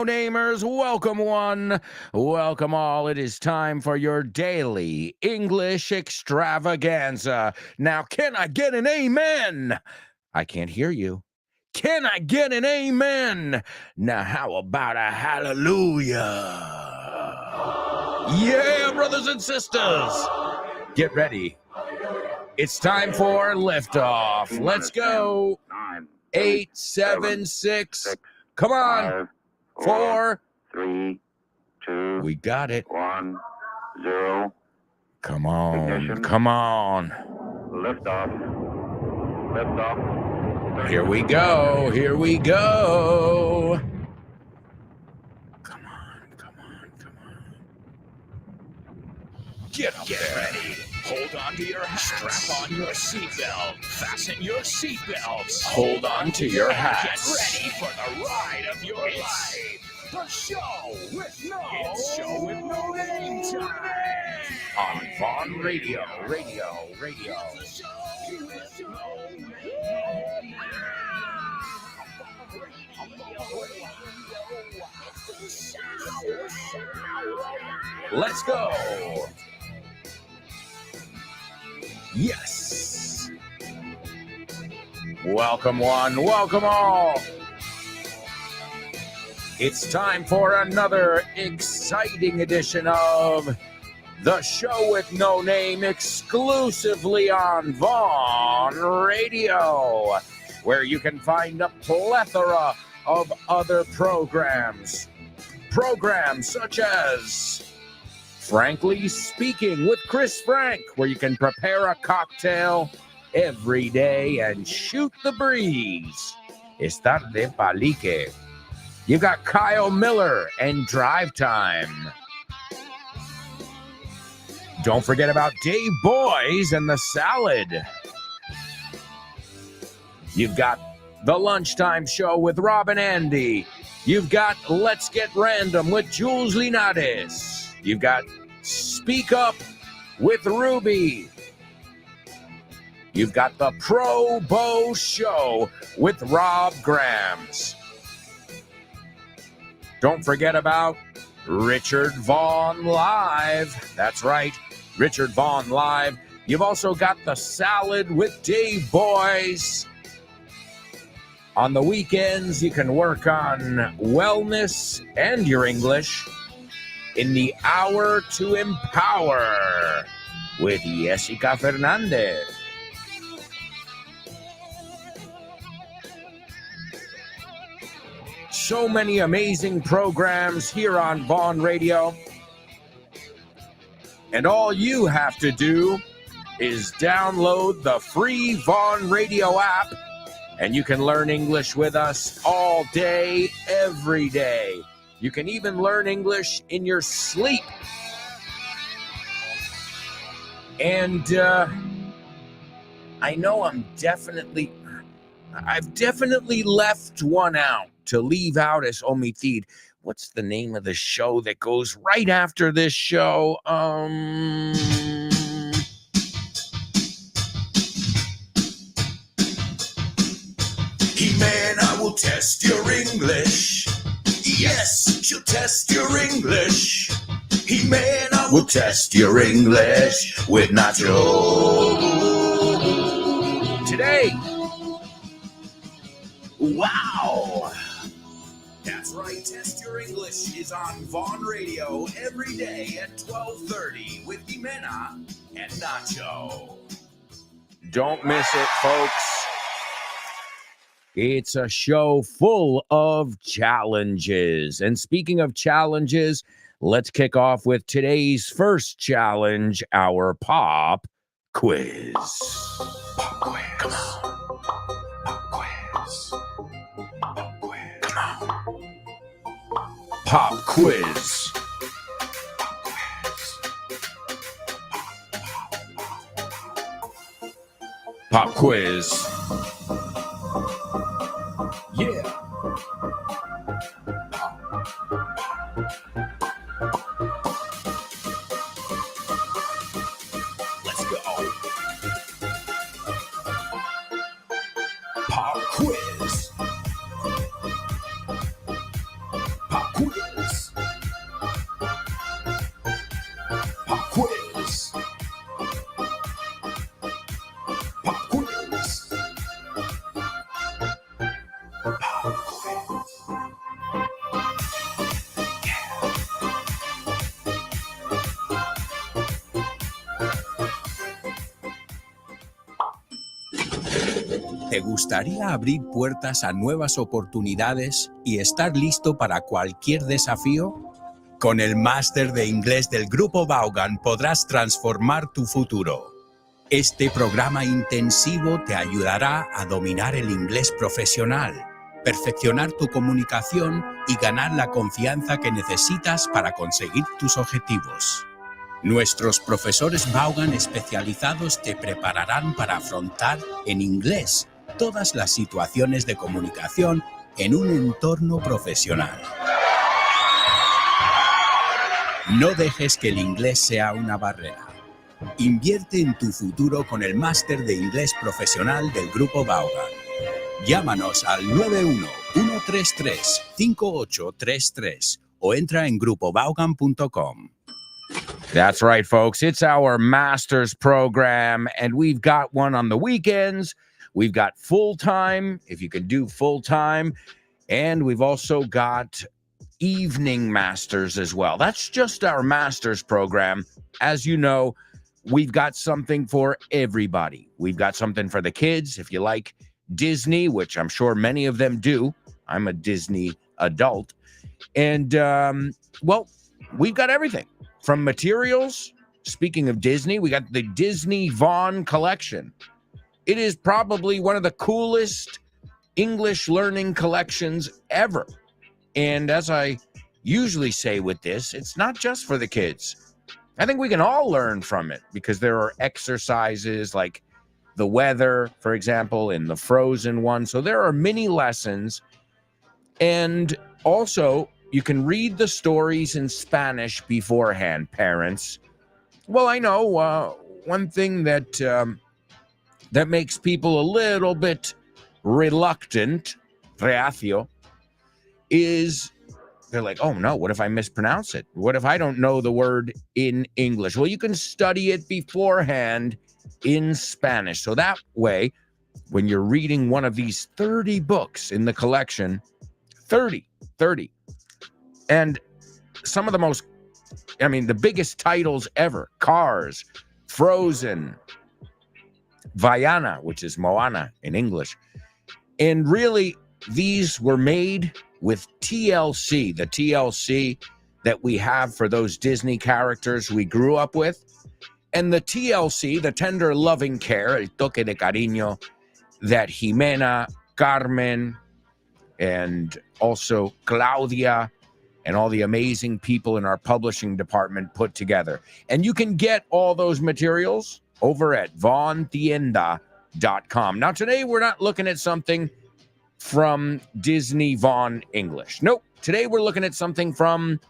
Namers, welcome one, welcome all. It is time for your daily English extravaganza. Now, can I get an amen? I can't hear you. Can I get an amen? Now, how about a hallelujah? Yeah, brothers and sisters, get ready. It's time for liftoff. Let's go. 8, 7, 6. Come on. 4, 3, 2. We got it. 1, 0. Come on. Ignition. Come on. Lift off. Lift off. Here we go. Here we go. Come on. Come on. Come on. Get ready. Hold on to your hats. Strap on your seatbelt. Fasten your seatbelts. Hold on to your Get hats. ready for the ride of your life. The show with no name time. On Vaughn Radio. Radio. The show with no name. Let's go. Yes. Welcome one, welcome all. It's time for another exciting edition of The Show with No Name, exclusively on Vaughn Radio, where you can find a plethora of other programs. Programs such as Frankly Speaking with Chris Frank, where you can prepare a cocktail every day and shoot the breeze. Estar de palique. You've got Kyle Miller and Drive Time. Don't forget about Dave Boys and the Salad. You've got the Lunchtime Show with Rob and Andy. You've got Let's Get Random with Jules Linares. You've got Speak Up with Ruby. You've got the Pro Bow Show with Rob Grams. Don't forget about Richard Vaughn Live. That's right, Richard Vaughn Live. You've also got the Salad with Dave Boys. On the weekends, you can work on wellness and your English in the Hour to Empower with Jessica Fernandez. So many amazing programs here on Vaughn Radio. And all you have to do is download the free Vaughn Radio app, and you can learn English with us all day, every day. You can even learn English in your sleep. And I know I've definitely left one out. To leave out as omitid. What's the name of the show that goes right after this show? He-Man, I will test your English. Yes, she'll test your English. He-Man, I will test your English with Nacho. Today. Wow. That's right, Test Your English is on Vaughn Radio every day at 12:30 with Jimena and Nacho. Don't miss it, folks. It's a show full of challenges. And speaking of challenges, let's kick off with today's first challenge, our pop quiz. Pop quiz. Come on. Pop quiz. Pop quiz. Come on. Pop quiz. Pop quiz. Yeah. Let's go. Pop quiz. Pop quiz. Pop quiz. Pop quiz. Pop quiz. ¿Te gustaría abrir puertas a nuevas oportunidades y estar listo para cualquier desafío? Con el máster de inglés del Grupo Vaughan podrás transformar tu futuro. Este programa intensivo te ayudará a dominar el inglés profesional, perfeccionar tu comunicación y ganar la confianza que necesitas para conseguir tus objetivos. Nuestros profesores Vaughan especializados te prepararán para afrontar en inglés todas las situaciones de comunicación en un entorno profesional. No dejes que el inglés sea una barrera. Invierte en tu futuro con el máster de inglés profesional del Grupo Vaughan. Llámanos al 91-133-5833 o entra en grupovaughan.com. That's right, folks. It's our master's program, and we've got one on the weekends. We've got full-time, if you can do full-time, and we've also got evening masters as well. That's just our master's program. As you know, we've got something for everybody. We've got something for the kids, if you like Disney, which I'm sure many of them do. I'm a Disney adult. And, well, we've got everything. From materials, speaking of Disney, we got the Disney Vaughn collection. It is probably one of the coolest English learning collections ever. And as I usually say with this, it's not just for the kids. I think we can all learn from it because there are exercises like the weather, for example, in the Frozen one. So there are mini lessons. And also, you can read the stories in Spanish beforehand, parents. Well, I know one thing that makes people a little bit reluctant, reacio, is they're like, oh no, what if I mispronounce it? What if I don't know the word in English? Well, you can study it beforehand in Spanish. So that way, when you're reading one of these 30 books in the collection, 30, and some of the most, the biggest titles ever, Cars, Frozen, Vaiana, which is Moana in English. And really, these were made with TLC, the TLC that we have for those Disney characters we grew up with. And the TLC, the tender loving care, el toque de cariño, that Jimena, Carmen, and also Claudia, and all the amazing people in our publishing department put together. And you can get all those materials over at vaughntienda.com. Now, today we're not looking at something from Disney Vaughn English. Nope. Today we're looking at something from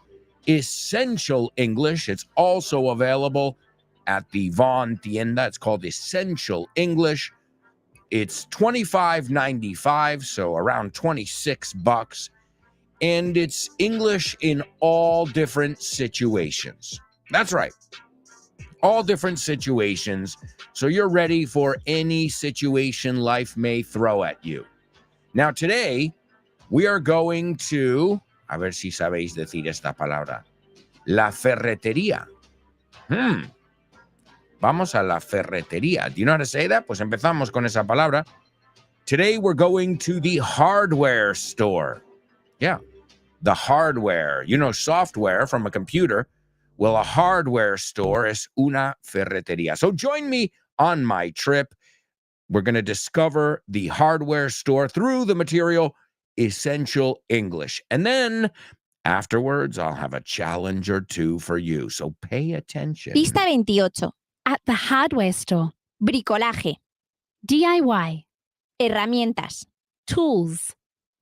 Essential English. It's also available at the Vaughn Tienda. It's called Essential English. It's $25.95, so around $26. And it's English in all different situations. That's right. All different situations. So you're ready for any situation life may throw at you. Now, today, we are going to, a ver si sabéis decir esta palabra, la ferretería. Vamos a la ferretería. Do you know how to say that? Pues empezamos con esa palabra. Today, we're going to the hardware store. Yeah, the hardware. You know, software from a computer. Well, a hardware store es una ferretería. So join me on my trip. We're going to discover the hardware store through the material Essential English. And then afterwards, I'll have a challenge or two for you. So pay attention. Pista 28. At the hardware store. Bricolaje. DIY. Herramientas. Tools.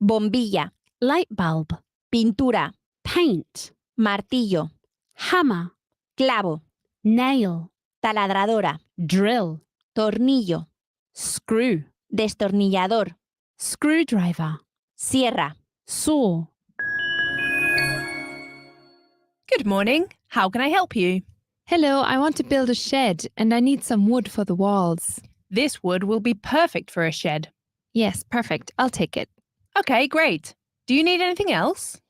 Bombilla. Light bulb. Pintura. Paint. Martillo. Hammer. Clavo. Nail. Taladradora. Drill. Tornillo. Screw. Destornillador. Screwdriver. Sierra. Saw. Good morning. How can I help you? Hello, I want to build a shed and I need some wood for the walls. This wood will be perfect for a shed. Yes, perfect. I'll take it. Okay, great. Do you need anything else?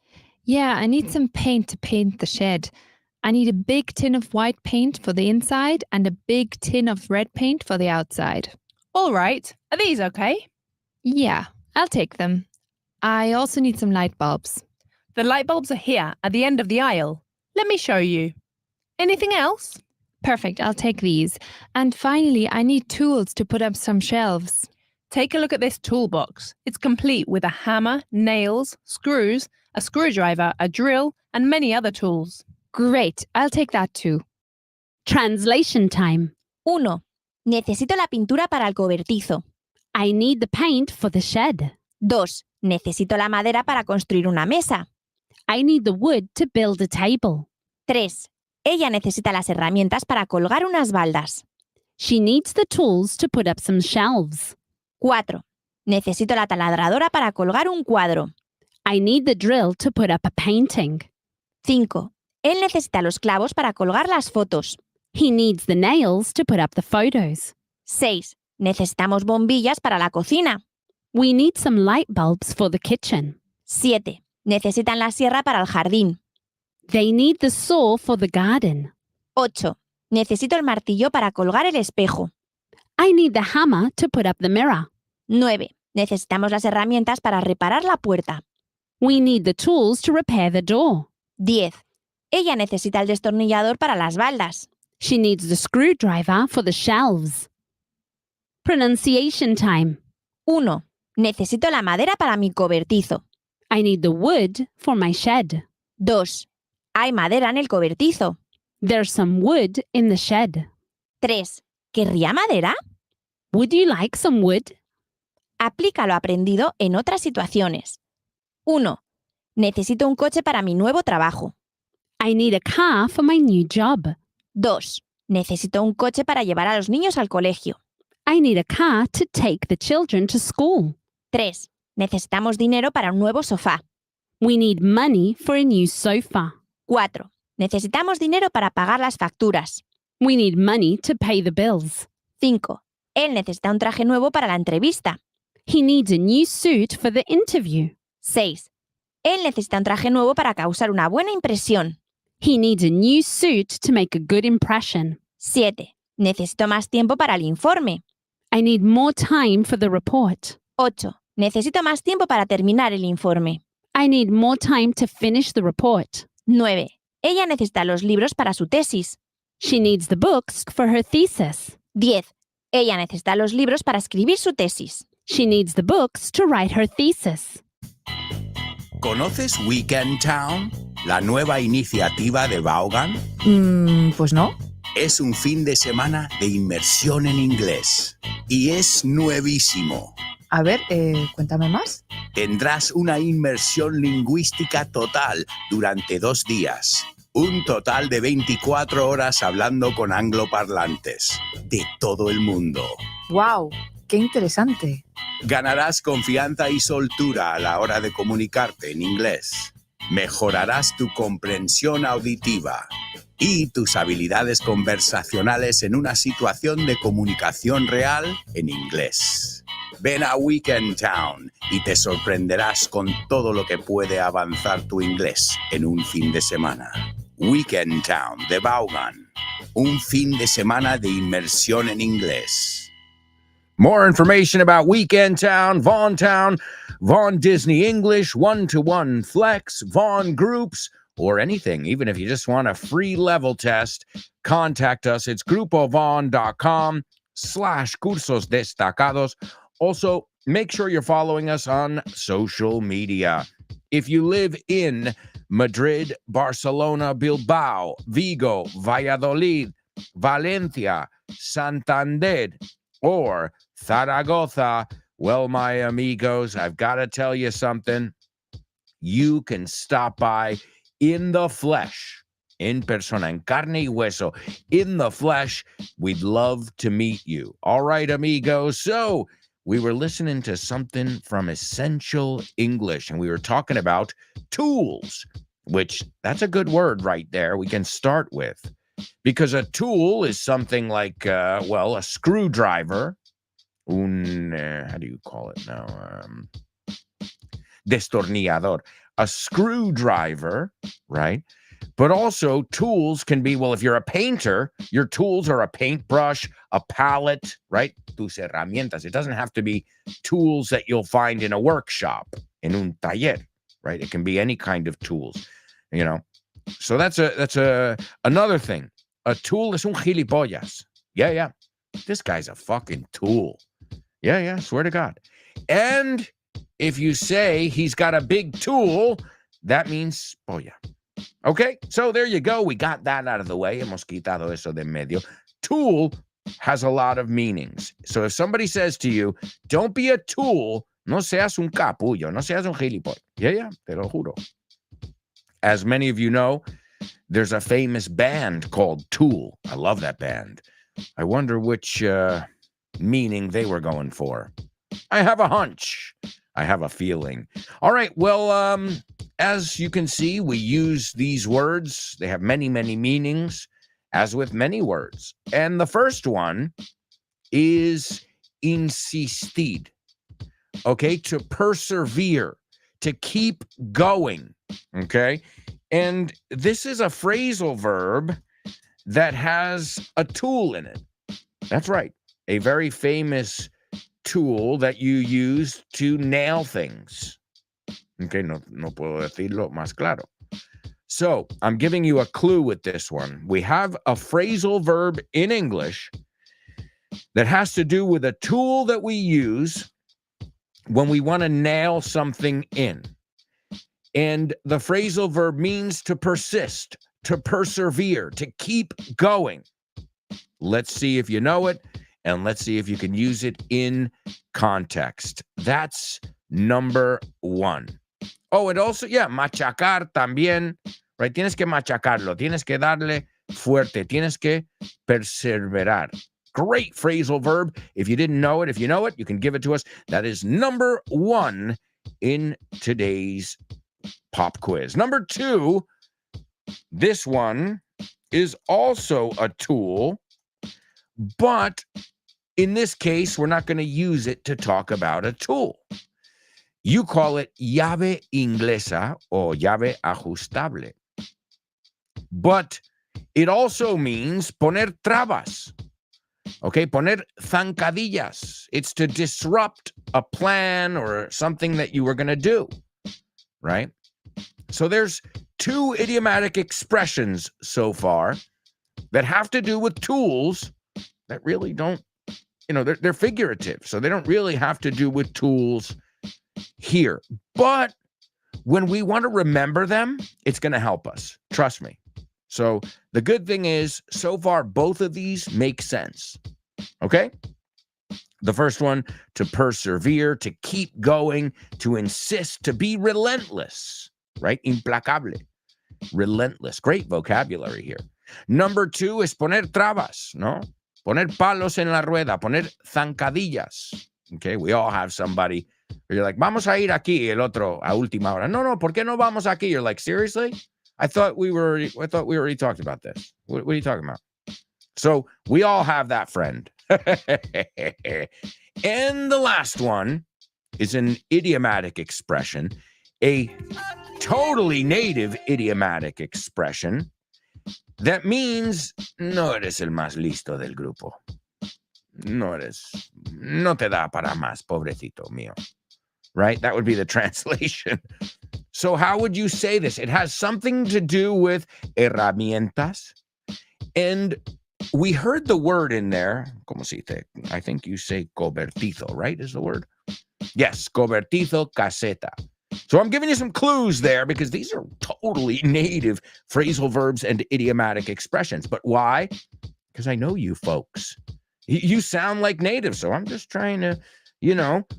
Yeah, I need some paint to paint the shed. I need a big tin of white paint for the inside and a big tin of red paint for the outside. All right. Are these okay? Yeah, I'll take them. I also need some light bulbs. The light bulbs are here at the end of the aisle. Let me show you. Anything else? Perfect, I'll take these. And finally, I need tools to put up some shelves. Take a look at this toolbox. It's complete with a hammer, nails, screws, a screwdriver, a drill, and many other tools. Great, I'll take that too. Translation time. 1. Necesito la pintura para el cobertizo. I need the paint for the shed. 2. Necesito la madera para construir una mesa. I need the wood to build a table. 3. Ella necesita las herramientas para colgar unas baldas. She needs the tools to put up some shelves. 4. Necesito la taladradora para colgar un cuadro. I need the drill to put up a painting. 5. Él necesita los clavos para colgar las fotos. He needs the nails to put up the photos. 6. Necesitamos bombillas para la cocina. We need some light bulbs for the kitchen. 7. Necesitan la sierra para el jardín. They need the saw for the garden. 8. Necesito el martillo para colgar el espejo. I need the hammer to put up the mirror. 9. Necesitamos las herramientas para reparar la puerta. We need the tools to repair the door. 10. Ella necesita el destornillador para las baldas. She needs the screwdriver for the shelves. Pronunciation time. 1. Necesito la madera para mi cobertizo. I need the wood for my shed. 2. Hay madera en el cobertizo. There's some wood in the shed. 3. ¿Querría madera? Would you like some wood? Aplica lo aprendido en otras situaciones. 1. Necesito un coche para mi nuevo trabajo. I need a car for my new job. 2. Necesito un coche para llevar a los niños al colegio. I need a car to take the children to school. 3. Necesitamos dinero para un nuevo sofá. We need money for a new sofa. 4. Necesitamos dinero para pagar las facturas. We need money to pay the bills. 5. Él necesita un traje nuevo para la entrevista. He needs a new suit for the interview. 6. Él necesita un traje nuevo para causar una buena impresión. He needs a new suit to make a good impression. 7. Necesito más tiempo para el informe. I need more time for the report. 8. Necesito más tiempo para terminar el informe. I need more time to finish the report. 9. Ella necesita los libros para su tesis. She needs the books for her thesis. 10. Ella necesita los libros para escribir su tesis. She needs the books to write her thesis. ¿Conoces Weekend Town? La nueva iniciativa de Vaughan. Pues no. Es un fin de semana de inmersión en inglés. Y es nuevísimo. A ver, cuéntame más. Tendrás una inmersión lingüística total durante 2 días. Un total de 24 horas hablando con angloparlantes de todo el mundo. ¡Wow! ¡Qué interesante! Ganarás confianza y soltura a la hora de comunicarte en inglés. Mejorarás tu comprensión auditiva y tus habilidades conversacionales en una situación de comunicación real en inglés. Ven a Weekend Town y te sorprenderás con todo lo que puede avanzar tu inglés en un fin de semana. Weekend Town de Vaughan. Un fin de semana de inmersión en inglés. More information about Weekend Town, Vaughn Disney English, one-to-one flex, Vaughn groups, or anything, even if you just want a free level test, contact us. It's grupovaughn.com/cursos destacados. Also, make sure you're following us on social media. If you live in Madrid, Barcelona, Bilbao, Vigo, Valladolid, Valencia, Santander, or Zaragoza, well, my amigos, I've got to tell you something. You can stop by in the flesh, in persona, en carne y hueso, in the flesh. We'd love to meet you. All right, amigos. So we were listening to something from Essential English, and we were talking about tools. which that's a good word right there. We can start with, because a tool is something like, well, a screwdriver. How do you call it now? Destornillador. A screwdriver, right? But also tools can be, well, if you're a painter, your tools are a paintbrush, a palette, right? Tus herramientas. It doesn't have to be tools that you'll find in a workshop, en un taller, right? It can be any kind of tools, you know? So that's another thing. A tool is un gilipollas. Yeah. This guy's a fucking tool. Yeah, swear to God. And if you say he's got a big tool, that means polla. Okay, so there you go. We got that out of the way. Hemos quitado eso de medio. Tool has a lot of meanings. So if somebody says to you, don't be a tool, no seas un capullo, no seas un gilipollas. Yeah, te lo juro. As many of you know, there's a famous band called Tool. I love that band. I wonder which meaning they were going for. I have a hunch. I have a feeling. All right, well, as you can see, we use these words. They have many, many meanings, as with many words. And the first one is insistir. Okay, to persevere, to keep going. Okay, and this is a phrasal verb that has a tool in it. That's right, a very famous tool that you use to nail things. Okay, no puedo decirlo más claro. So I'm giving you a clue with this one. We have a phrasal verb in English that has to do with a tool that we use when we want to nail something in. And the phrasal verb means to persist, to persevere, to keep going. Let's see if you know it, and let's see if you can use it in context. That's number one. Oh, and also, machacar también, right? Tienes que machacarlo, tienes que darle fuerte, tienes que perseverar. Great phrasal verb. If you didn't know it, if you know it, you can give it to us. That is number one in today's pop quiz. Number two, this one is also a tool, but in this case, we're not going to use it to talk about a tool. You call it llave inglesa or llave ajustable. But it also means poner trabas. Okay, poner zancadillas. It's to disrupt a plan or something that you were going to do, right? So there's two idiomatic expressions so far that have to do with tools that really don't, they're figurative. So they don't really have to do with tools here. But when we want to remember them, it's going to help us. Trust me. So the good thing is, so far, both of these make sense. Okay? The first one, to persevere, to keep going, to insist, to be relentless, right? Implacable. Relentless. Great vocabulary here. Number two is poner trabas, no? Poner palos en la rueda, poner zancadillas. Okay, we all have somebody where you're like, vamos a ir aquí, el otro a última hora. No, ¿por qué no vamos aquí? You're like, seriously? I thought we already talked about this. What are you talking about? So we all have that friend. And the last one is an idiomatic expression, a totally native idiomatic expression that means no eres el más listo del grupo. No te da para más, pobrecito mío. Right? That would be the translation. So how would you say this? It has something to do with herramientas. And we heard the word in there. ¿Cómo se dice? I think you say cobertizo, right? Is the word? Yes, cobertizo, caseta. So I'm giving you some clues there because these are totally native phrasal verbs and idiomatic expressions. But why? Because I know you folks. You sound like natives, so I'm just trying to,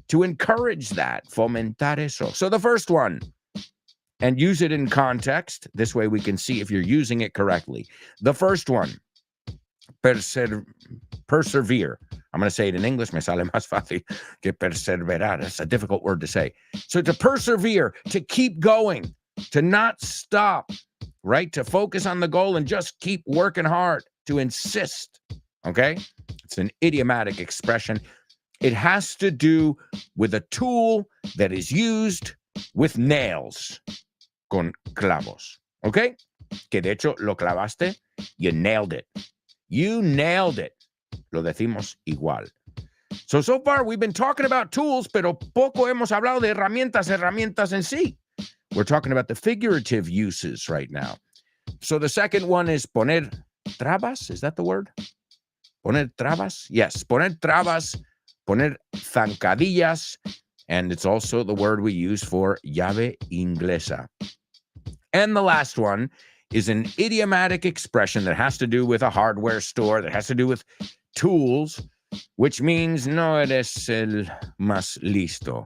to encourage that. Fomentar eso. So the first one, and use it in context. This way we can see if you're using it correctly. The first one, persevere. I'm going to say it in English. Me sale más fácil que perseverar. It's a difficult word to say. So to persevere, to keep going, to not stop, right? To focus on the goal and just keep working hard, to insist, okay? It's an idiomatic expression. It has to do with a tool that is used with nails, con clavos, okay? Que de hecho lo clavaste, you nailed it. You nailed it. Lo decimos igual. So far we've been talking about tools, pero poco hemos hablado de herramientas en sí. We're talking about the figurative uses right now. So the second one is poner trabas. Is that the word? Poner trabas? Yes, poner trabas, poner zancadillas, and it's also the word we use for llave inglesa. And the last one is an idiomatic expression that has to do with a hardware store, that has to do with tools, which means no eres el más listo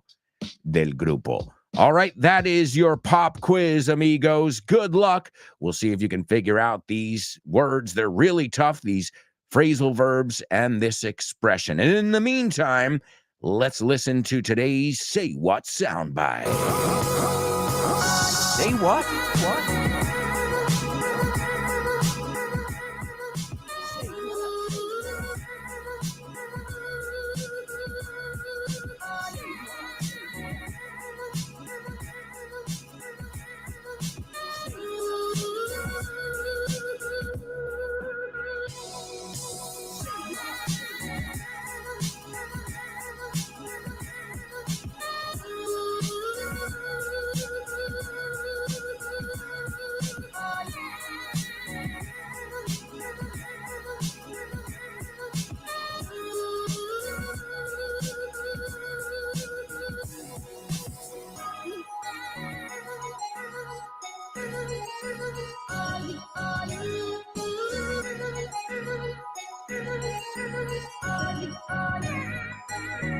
del grupo. All right, that is your pop quiz, amigos. Good luck. We'll see if you can figure out these words. They're really tough, these phrasal verbs and this expression. And in the meantime, let's listen to today's Say What soundbite. Say what? What?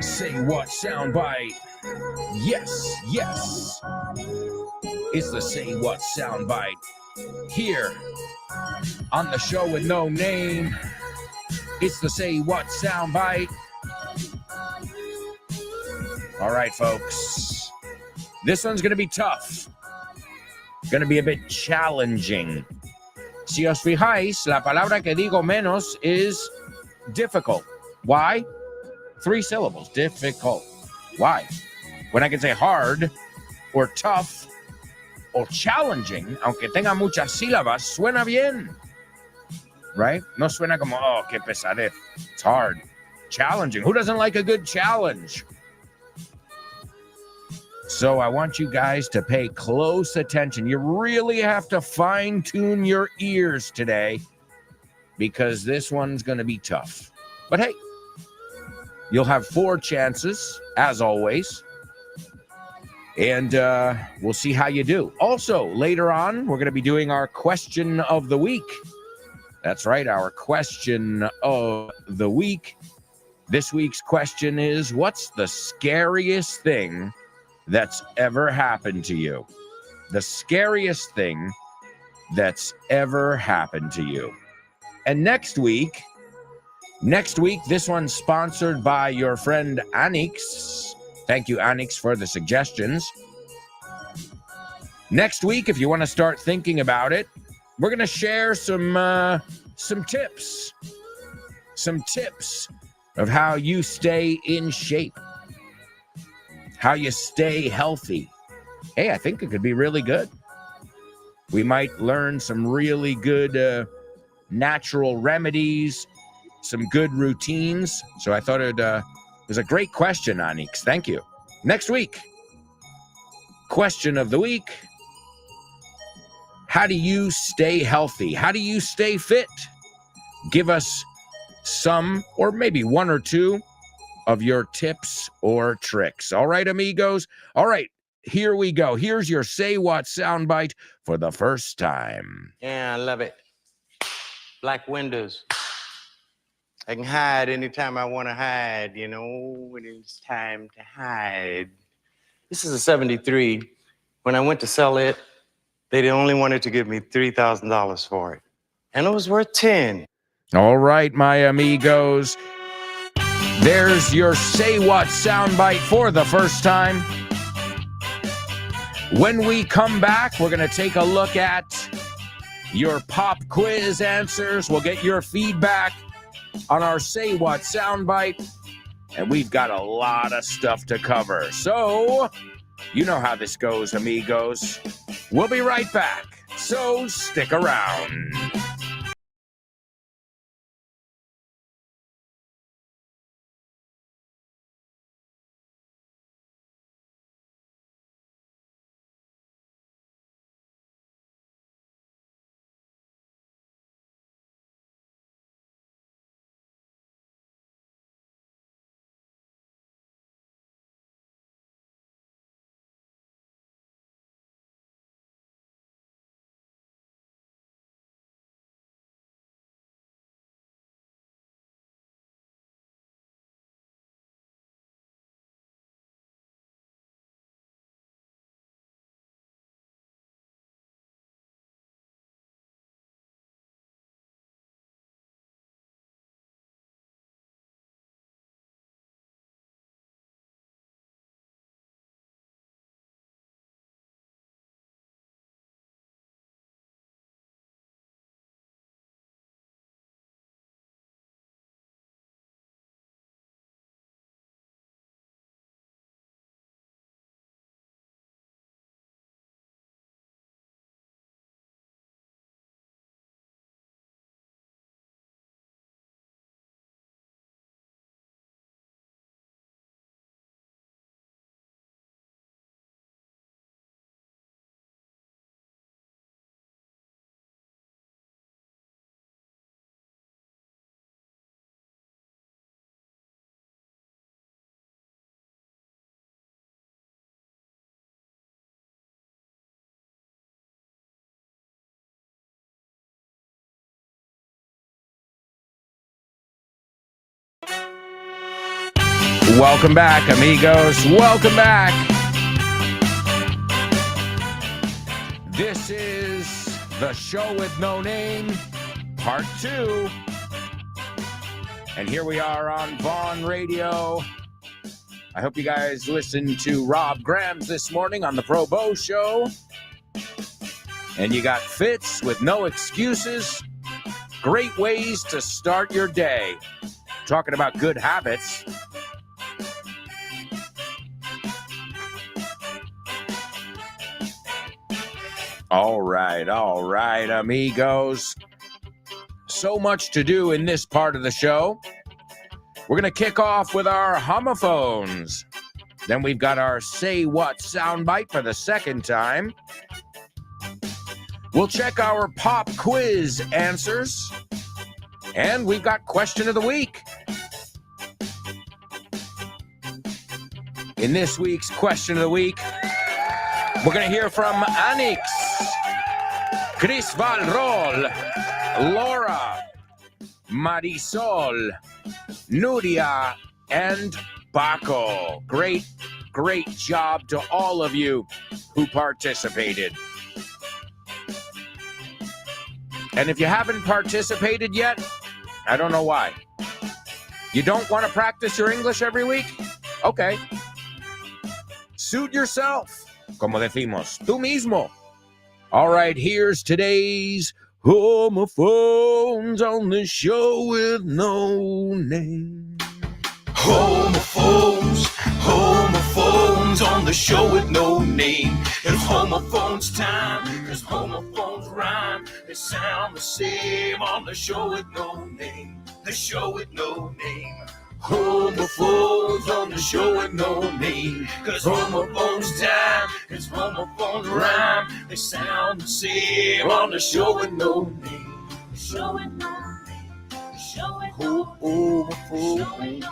Say What soundbite. Yes, yes. It's the Say What soundbite here on the show with no name. It's the Say What soundbite. All right, folks. This one's going to be tough. Going to be a bit challenging. Si os fijáis, la palabra que digo menos is difficult. Why? 3 syllables. Difficult. Why? When I can say hard or tough or challenging, aunque tenga muchas sílabas, suena bien. Right? No suena como, oh, qué pesadez. It's hard. Challenging. Who doesn't like a good challenge? So I want you guys to pay close attention. You really have to fine-tune your ears today because this one's going to be tough. But hey, you'll have 4 chances, as always. And we'll see how you do. Also, later on, we're going to be doing our question of the week. That's right, our question of the week. This week's question is, what's the scariest thing that's ever happened to you? The scariest thing that's ever happened to you. And next week, this one's sponsored by your friend Anix. Thank you, Anix, for the suggestions. Next week, if you want to start thinking about it, we're going to share some tips. Some tips of how you stay in shape. How you stay healthy. Hey, I think it could be really good. We might learn some really good natural remedies, some good routines. So I thought it was a great question, Anix. Thank you. Next week, question of the week. How do you stay healthy? How do you stay fit? Give us some, or maybe 1 or 2 of your tips or tricks. All right, amigos? All right, here we go. Here's your Say What soundbite for the first time. Yeah, I love it. Black windows. I can hide anytime I want to hide, you know, when it's time to hide. This is a 73. When I went to sell it, they only wanted to give me $3,000 for it. And it was worth 10. All right, my amigos. There's your Say What soundbite for the first time. When we come back, we're going to take a look at your pop quiz answers. We'll get your feedback on our Say What soundbite. And we've got a lot of stuff to cover. So, you know how this goes, amigos. We'll be right back. So, stick around. Welcome back, amigos. Welcome back. This is the show with no name, part 2. And here we are on Vaughn Radio. I hope you guys listened to Rob Grams this morning on the Pro Bo Show. And you got Fitz with No Excuses. Great ways to start your day. Talking about good habits. All right, amigos. So much to do in this part of the show. We're going to kick off with our homophones. Then we've got our Say What soundbite for the second time. We'll check our pop quiz answers. And we've got question of the week. In this week's question of the week, we're going to hear from Anix, Chris Valrol, Laura, Marisol, Nuria, and Baco. Great job to all of you who participated. And if you haven't participated yet, I don't know why. You don't want to practice your English every week? Okay. Suit yourself. Como decimos, tú mismo. All right, here's today's homophones on the show with no name. Homophones on the show with no name. It's homophones time, cause homophones rhyme. They sound the same on the show with no name. The show with no name. Homophones on the show with no name. Cause homophones time, cause homophones rhyme. They sound the same on the show with no name. The show with no name. The show with no name.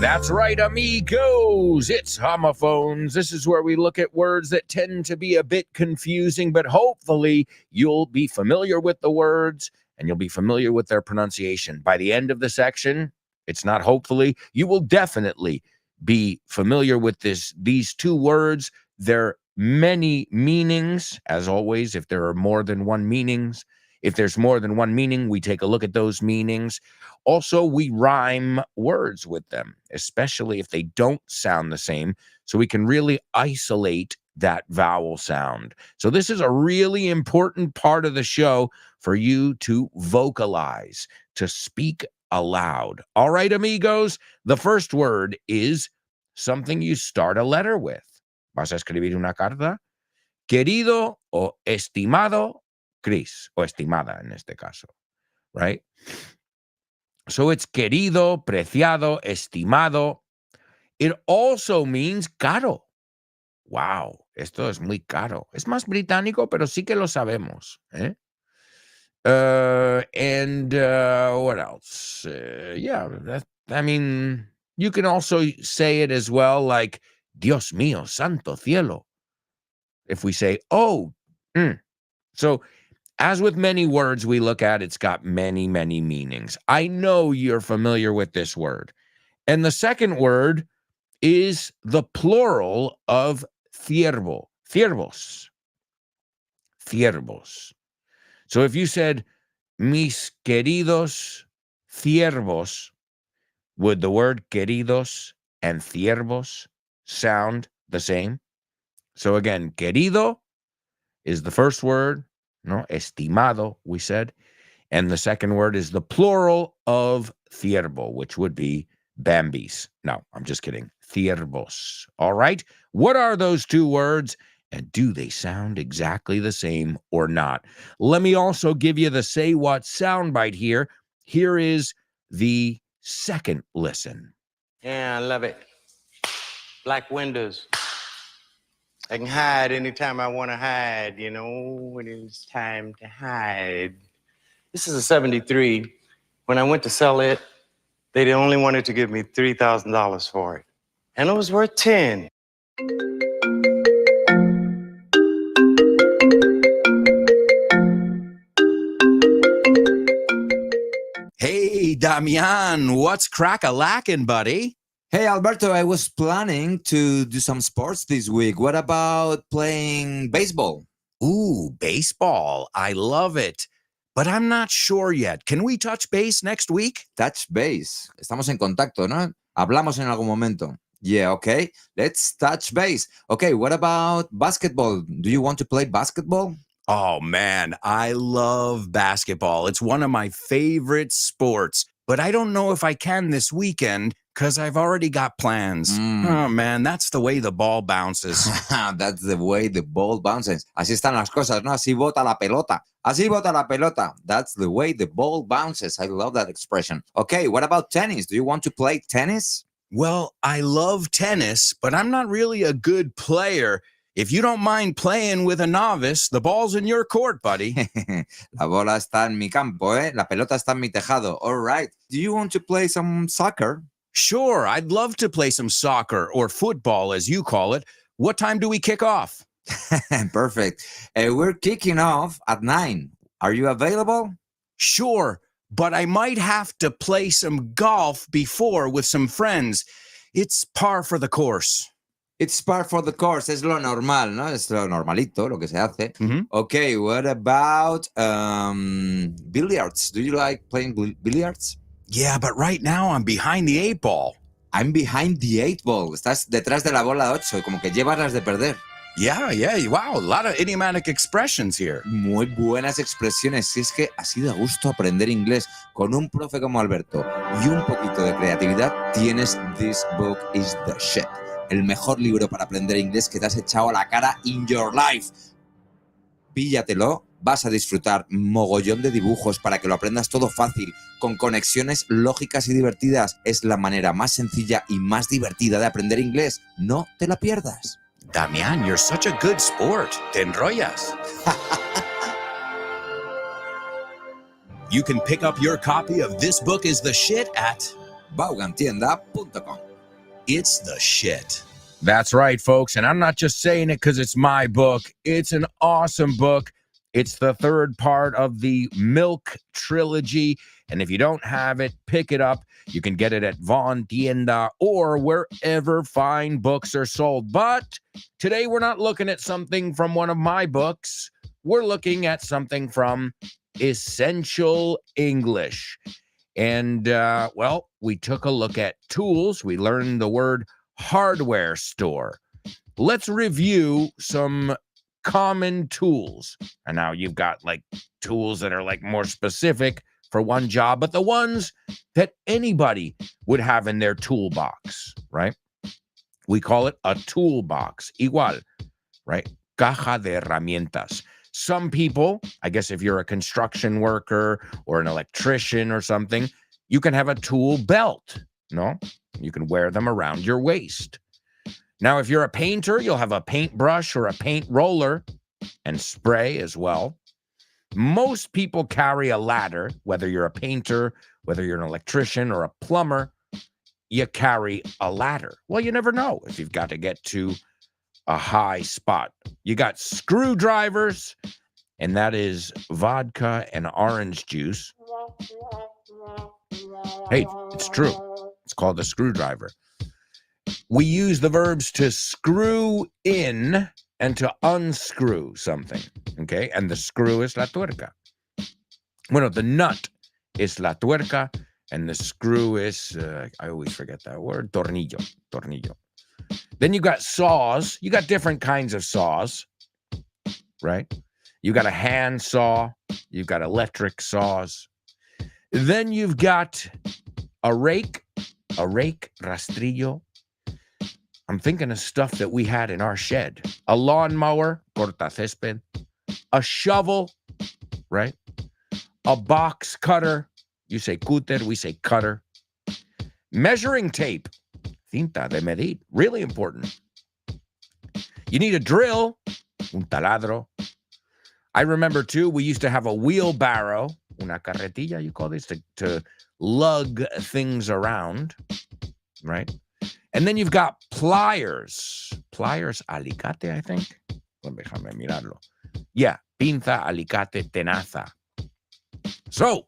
That's right, amigos. It's homophones. This is where we look at words that tend to be a bit confusing, but hopefully you'll be familiar with the words and you'll be familiar with their pronunciation. By the end of the section, it's not hopefully, you will definitely be familiar with these two words. There are many meanings, as always. If there are more than one meanings If there's more than one meaning, we take a look at those meanings. Also, we rhyme words with them, especially if they don't sound the same, so we can really isolate that vowel sound. So this is a really important part of the show for you to vocalize, to speak aloud. All right, amigos, the first word is something you start a letter with. Vas a escribir una carta. Querido o estimado Chris, o estimada en este caso, right? So it's querido, preciado, estimado. It also means caro. Wow, esto es muy caro. Es más británico, pero sí que lo sabemos. And what else? You can also say it as well, like, Dios mío, santo cielo. If we say, oh, So as with many words we look at, it's got many, many meanings. I know you're familiar with this word. And the second word is the plural of ciervo, ciervos. Ciervos. So if you said, mis queridos ciervos, would the word queridos and ciervos sound the same? So again, querido is the first word, no, estimado, we said. And the second word is the plural of ciervo, which would be Bambis. No, I'm just kidding. Ciervos. All right. What are those two words? And do they sound exactly the same or not? Let me also give you the Say What soundbite here. Here is the second listen. Yeah, I love it. Black windows. I can hide anytime I want to hide, you know, when it's time to hide. This is a 73. When I went to sell it, they only wanted to give me $3,000 for it. And it was worth 10. Hey, Damian, what's crack-a-lackin', buddy? Hey, Alberto, I was planning to do some sports this week. What about playing baseball? Ooh, baseball. I love it. But I'm not sure yet. Can we touch base next week? Touch base. Estamos en contacto, ¿no? Hablamos en algún momento. Yeah, okay. Let's touch base. Okay, what about basketball? Do you want to play basketball? Oh, man, I love basketball. It's one of my favorite sports. But I don't know if I can this weekend because I've already got plans. Oh, man, that's the way the ball bounces. That's the way the ball bounces. Así están las cosas, ¿no? Así bota la pelota. Así bota la pelota. That's the way the ball bounces. I love that expression. Okay, what about tennis? Do you want to play tennis? Well, I love tennis, but I'm not really a good player. If you don't mind playing with a novice, the ball's in your court, buddy. La bola está en mi campo, ¿eh? La pelota está en mi tejado. All right. Do you want to play some soccer? Sure, I'd love to play some soccer or football, as you call it. What time do we kick off? Perfect. We're kicking off at 9. Are you available? Sure, but I might have to play some golf before with some friends. It's par for the course. It's par for the course. Es lo normal, ¿no? Es lo normalito, lo que se hace. Okay, what about billiards? Do you like playing billiards? Yeah, but right now I'm behind the 8 ball. I'm behind the 8 ball. Estás detrás de la bola 8, como que llevas las de perder. Yeah, wow, a lot of idiomatic expressions here. Muy buenas expresiones. Si es que así de gusto aprender inglés con un profe como Alberto y un poquito de creatividad, tienes This Book is the Shit. El mejor libro para aprender inglés que te has echado a la cara in your life. Píllatelo, vas a disfrutar mogollón de dibujos para que lo aprendas todo fácil, con conexiones lógicas y divertidas. Es la manera más sencilla y más divertida de aprender inglés. No te la pierdas. Damián, you're such a good sport. Te enrollas. You can pick up your copy of This Book is the Shit at vaughantienda.com. It's the shit. That's right, folks. And I'm not just saying it because it's my book. It's an awesome book. It's the third part of the Milk trilogy. And if you don't have it, pick it up. You can get it at Von Tienda or wherever fine books are sold. But today we're not looking at something from one of my books. We're looking at something from Essential English. And, well, we took a look at tools. We learned the word hardware store. Let's review some common tools. And now you've got like tools that are like more specific for one job, but the ones that anybody would have in their toolbox, right? We call it a toolbox. Igual, right? Caja de herramientas. Some people, I guess if you're a construction worker or an electrician or something, you can have a tool belt, no? You can wear them around your waist. Now, if you're a painter, you'll have a paintbrush or a paint roller and spray as well. Most people carry a ladder, whether you're a painter, whether you're an electrician or a plumber, you carry a ladder. Well, you never know if you've got to get to a high spot. You got screwdrivers, and that is vodka and orange juice. Hey, it's true. It's called a screwdriver. We use the verbs to screw in and to unscrew something, okay? And the screw is la tuerca. Bueno, the nut is la tuerca, and the screw is, I always forget that word, tornillo. Then you got saws. You got different kinds of saws, right? You got a hand saw. You've got electric saws. Then you've got a rake, rastrillo. I'm thinking of stuff that we had in our shed. A lawnmower, cortacésped. A shovel, right? A box cutter. You say cúter, we say cutter. Measuring tape. Cinta de medir. Really important. You need a drill. Un taladro. I remember, too, we used to have a wheelbarrow. Una carretilla, you call this, to lug things around, right? And then you've got pliers. Pliers, alicate, I think. Déjame mirarlo. Yeah, pinza, alicate, tenaza. So,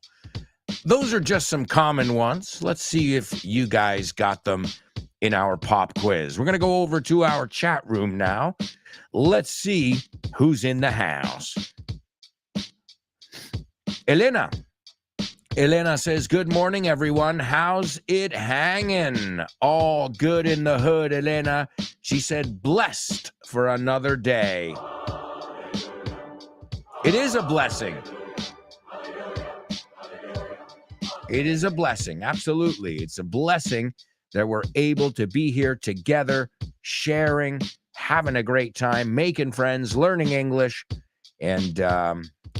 those are just some common ones. Let's see if you guys got them in our pop quiz. We're going to go over to our chat room now. Let's see who's in the house. Elena. Elena says, good morning, everyone. How's it hanging? All good in the hood, Elena. She said, blessed for another day. It is a blessing. It is a blessing. Absolutely. It's a blessing that we're able to be here together, sharing, having a great time, making friends, learning English. And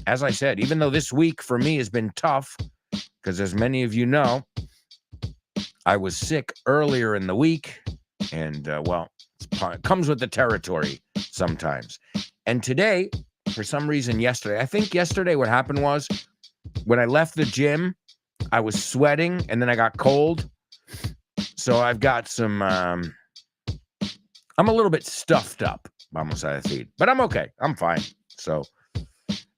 as I said, even though this week for me has been tough, because as many of you know, I was sick earlier in the week, and well, it comes with the territory sometimes. And today, for some reason yesterday, I think yesterday what happened was when I left the gym, I was sweating and then I got cold. So I've got some, I'm a little bit stuffed up, vamos a decir, but I'm okay. I'm fine. So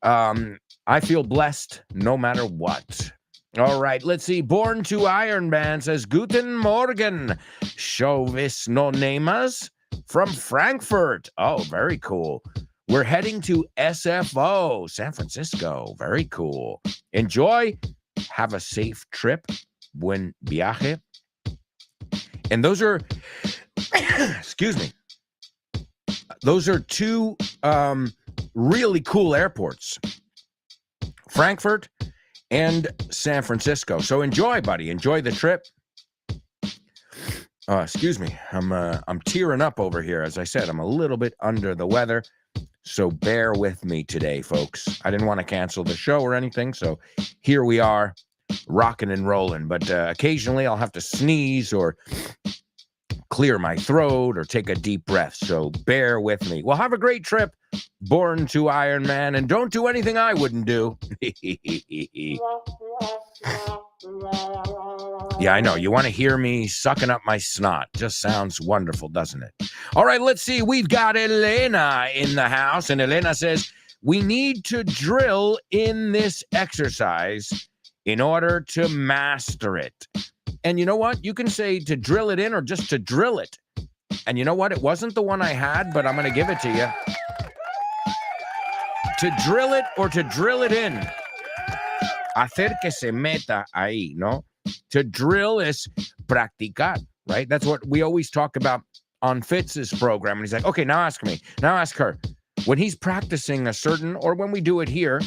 I feel blessed no matter what. All right, let's see. Born to Iron Man says, Guten Morgen, Chauvis no nemas from Frankfurt. Oh, very cool. We're heading to SFO, San Francisco. Very cool. Enjoy. Have a safe trip. Buen viaje. And those are, excuse me, those are two really cool airports. Frankfurt and San Francisco. So enjoy, buddy. Enjoy the trip. Excuse me. I'm tearing up over here. As I said, I'm a little bit under the weather. So bear with me today, folks. I didn't want to cancel the show or anything. So here we are, rocking and rolling. But occasionally I'll have to sneeze or clear my throat or take a deep breath. So bear with me. Well, have a great trip. Born to Iron Man, and don't do anything I wouldn't do. Yeah, I know. You want to hear me sucking up my snot. Just sounds wonderful, doesn't it? All right, let's see. We've got Elena in the house, and Elena says, we need to drill in this exercise in order to master it. And you know what? You can say to drill it in or just to drill it. And you know what? It wasn't the one I had, but I'm going to give it to you. To drill it or to drill it in. Hacer que se meta ahí, ¿no? To drill is practicar, right? That's what we always talk about on Fitz's program. And he's like, okay, now ask me. Now ask her. When he's practicing a certain, or when we do it here,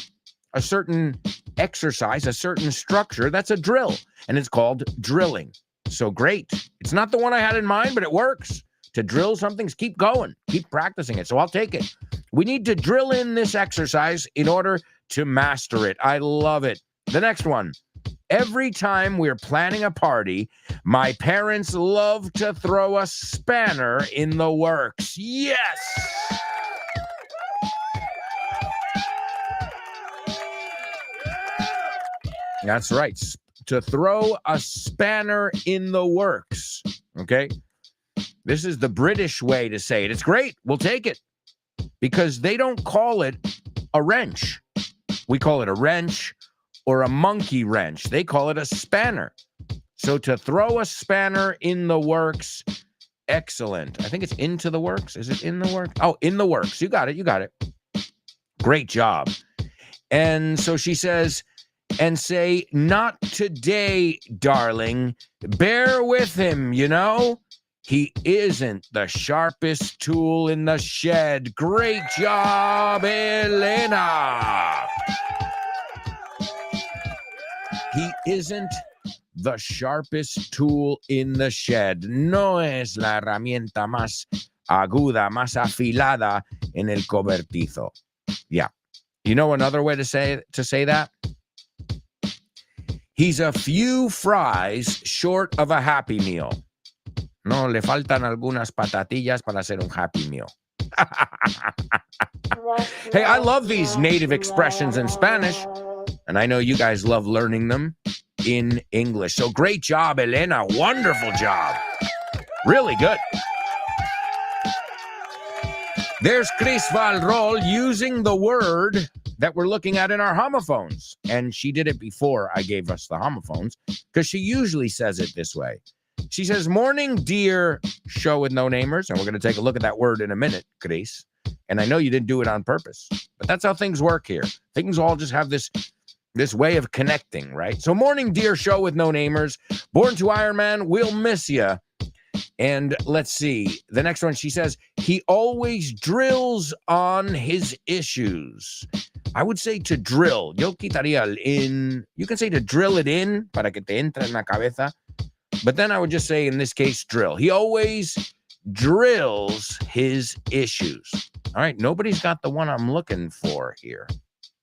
a certain exercise, a certain structure, that's a drill. And it's called drilling. So great. It's not the one I had in mind, but it works. To drill something, keep going. Keep practicing it. So I'll take it. We need to drill in this exercise in order to master it. I love it. The next one. Every time we're planning a party, my parents love to throw a spanner in the works. Yes! That's right. To throw a spanner in the works. Okay? This is the British way to say it. It's great. We'll take it. Because they don't call it a wrench. We call it a wrench or a monkey wrench. They call it a spanner. So to throw a spanner in the works, excellent. I think it's into the works. Is it in the works? Oh, in the works. You got it. You got it. Great job. And so she says, and say, not today, darling. Bear with him, you know? He isn't the sharpest tool in the shed. Great job, Elena. He isn't the sharpest tool in the shed. No es la herramienta más aguda, más afilada en el cobertizo. Yeah. You know another way to say that? He's a few fries short of a Happy Meal. No, le faltan algunas patatillas para hacer un Happy Meal. Hey, I love these native expressions in Spanish, and I know you guys love learning them in English. So great job, Elena. Wonderful job. Really good. There's Chris Valrol using the word that we're looking at in our homophones. And she did it before I gave us the homophones, because she usually says it this way. She says, morning, dear show with no namers. And we're going to take a look at that word in a minute, Chris. And I know you didn't do it on purpose, but that's how things work here. Things all just have this way of connecting, right? So morning, dear show with no namers. Born to Iron Man, we'll miss you. And let's see. The next one, she says, he always drills on his issues. I would say to drill. Yo quitaría el in. You can say to drill it in para que te entre en la cabeza. But then I would just say, in this case, drill. He always drills his issues. All right. Nobody's got the one I'm looking for here.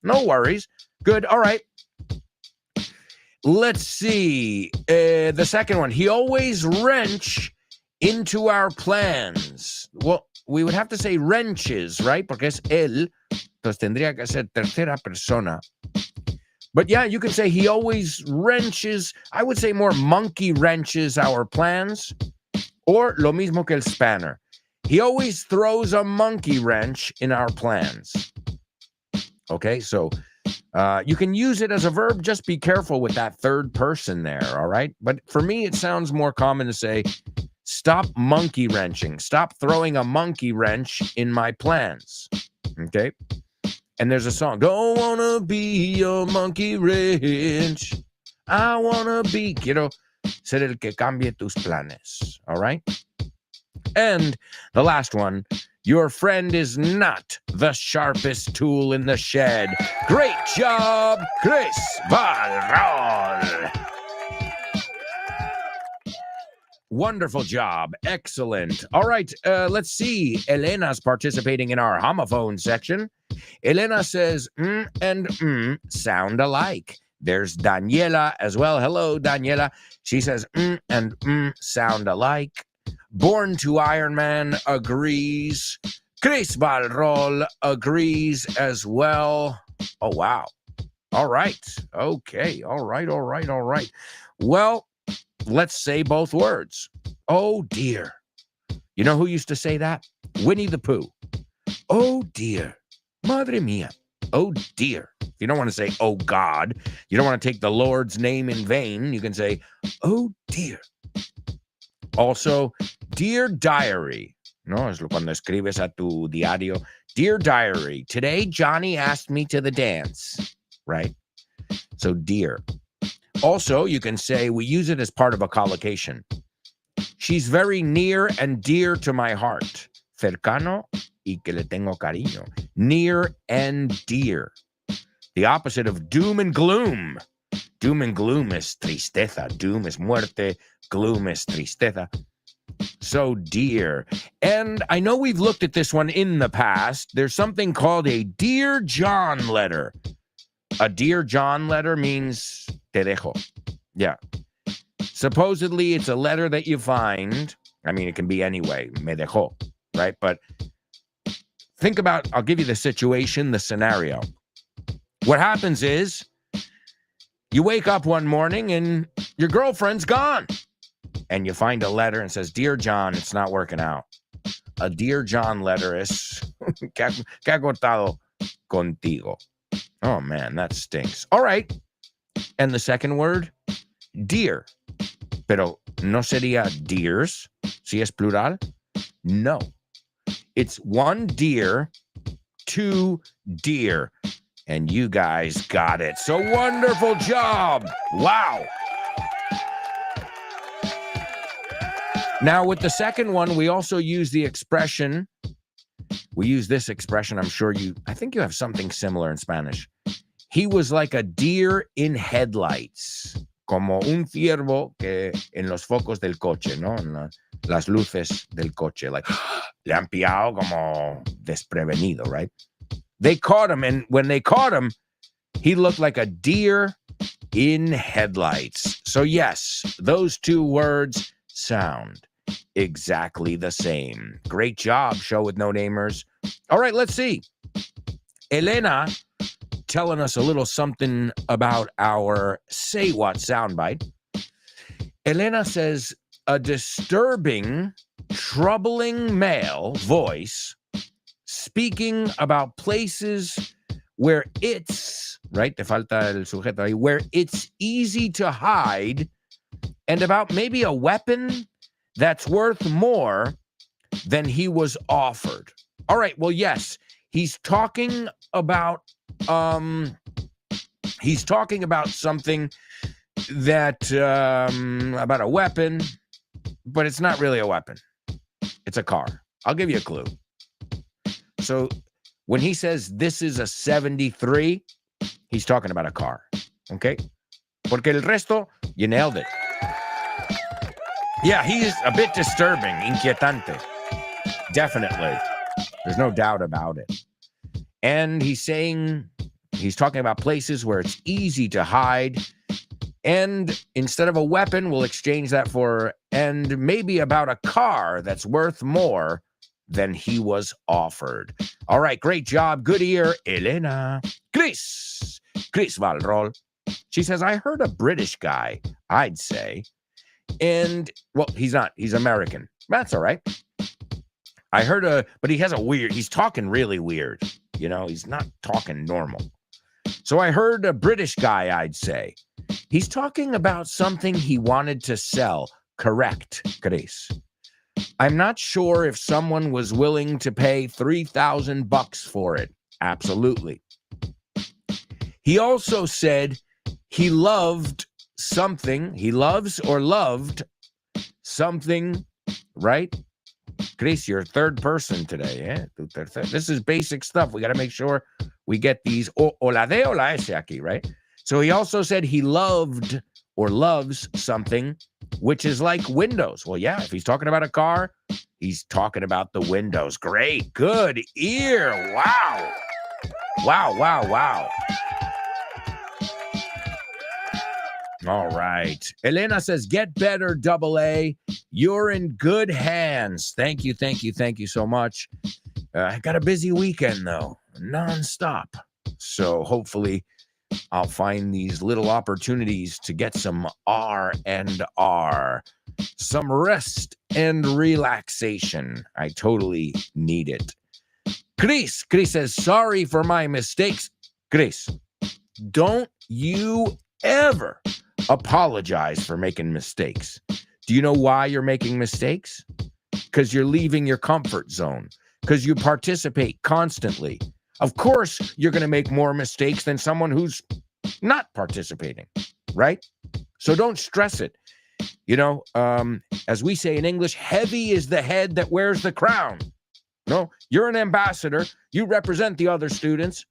No worries. Good. All right. Let's see. The second one. He always wrench into our plans. Well, we would have to say wrenches, right? Porque es él. Entonces tendría que ser tercera persona. But yeah, you can say he always wrenches. I would say more monkey wrenches our plans. Or lo mismo que el spanner. He always throws a monkey wrench in our plans. Okay, so you can use it as a verb. Just be careful with that third person there, all right? But for me, it sounds more common to say, stop monkey wrenching. Stop throwing a monkey wrench in my plans. Okay? And there's a song. Don't wanna be a monkey wrench. I wanna be. Quiero ser el que cambie tus planes. All right? And the last one. Your friend is not the sharpest tool in the shed. Great job, Chris Valrol. Wonderful job. Excellent. All right, let's see. Elena's participating in our homophone section. Elena says, and sound alike. There's Daniela as well. Hello, Daniela. She says, and sound alike. Born to Iron Man agrees. Chris Valrol agrees as well. Oh, wow. All right. Okay. All right. Well, let's say both words. Oh, dear. You know who used to say that? Winnie the Pooh. Oh, dear. Madre mia. Oh, dear. If you don't want to say, oh, God, you don't want to take the Lord's name in vain, you can say, oh, dear. Also, dear diary. No, es cuando escribes a tu diario. Dear diary, today Johnny asked me to the dance. Right? So dear. Also, you can say we use it as part of a collocation. She's very near and dear to my heart. Cercano y que le tengo cariño. Near and dear. The opposite of doom and gloom. Doom and gloom is tristeza. Doom is muerte. Gloom is tristeza. So dear. And I know we've looked at this one in the past. There's something called a Dear John letter. A Dear John letter means te dejo. Yeah. Supposedly, it's a letter that you find. I mean, it can be anyway. Me dejó, right? But think about, I'll give you the situation, the scenario. What happens is you wake up one morning and your girlfriend's gone. And you find a letter and says, Dear John, it's not working out. A Dear John letter is, que ha cortado contigo. Oh, man, that stinks. All right. And the second word, dear. Pero no sería dears, si es plural? No. It's one dear, two dear. And you guys got it. So wonderful job. Wow. Now, with the second one, we also use the expression. We use this expression. I think you have something similar in Spanish. He was like a deer in headlights. Como un ciervo que en los focos del coche, ¿no? En las luces del coche. Like, le han pillado como desprevenido, right? They caught him, and when they caught him, he looked like a deer in headlights. So yes, those two words sound exactly the same. Great job, Show with No Namers. All right, let's see. Elena telling us a little something about our Say What soundbite. Elena says, a disturbing, troubling male voice speaking about places where it's, right, te falta el sujeto ahí, where it's easy to hide, and about maybe a weapon that's worth more than he was offered. All right, well, yes, he's talking about something that, about a weapon, but it's not really a weapon. It's a car. I'll give you a clue. So when he says this is a 73, he's talking about a car. Okay? Porque el resto, you nailed it. Yeah, he's a bit disturbing, inquietante. Definitely. There's no doubt about it. And he's talking about places where it's easy to hide. And instead of a weapon, we'll exchange that for, and maybe about a car that's worth more than he was offered. All right, great job. Good ear, Elena. Chris Valrol. She says, I heard a British guy, I'd say. And, well, he's not. He's American. That's all right. But he has he's talking really weird. You know, he's not talking normal. So I heard a British guy, I'd say. He's talking about something he wanted to sell. Correct, Chris. I'm not sure if someone was willing to pay $3,000 for it. Absolutely. He also said he loved something. He loves or loved something, right? Chris, you're third person today. This is basic stuff. We got to make sure we get these o la D o la S aquí, right? So he also said he loved or loves something which is like windows. Well, yeah, if he's talking about a car, he's talking about the windows. Great. Good ear. Wow. Wow. All right. Elena says, get better, AA. You're in good hands. Thank you so much. I got a busy weekend, though, nonstop. So hopefully I'll find these little opportunities to get some R&R, some rest and relaxation. I totally need it. Chris says, sorry for my mistakes. Chris, don't you ever apologize for making mistakes. Do you know why you're making mistakes? Because you're leaving your comfort zone, because you participate constantly. Of course, you're going to make more mistakes than someone who's not participating, right? So don't stress it. You know, as we say in English, heavy is the head that wears the crown. No, you're an ambassador. You represent the other students.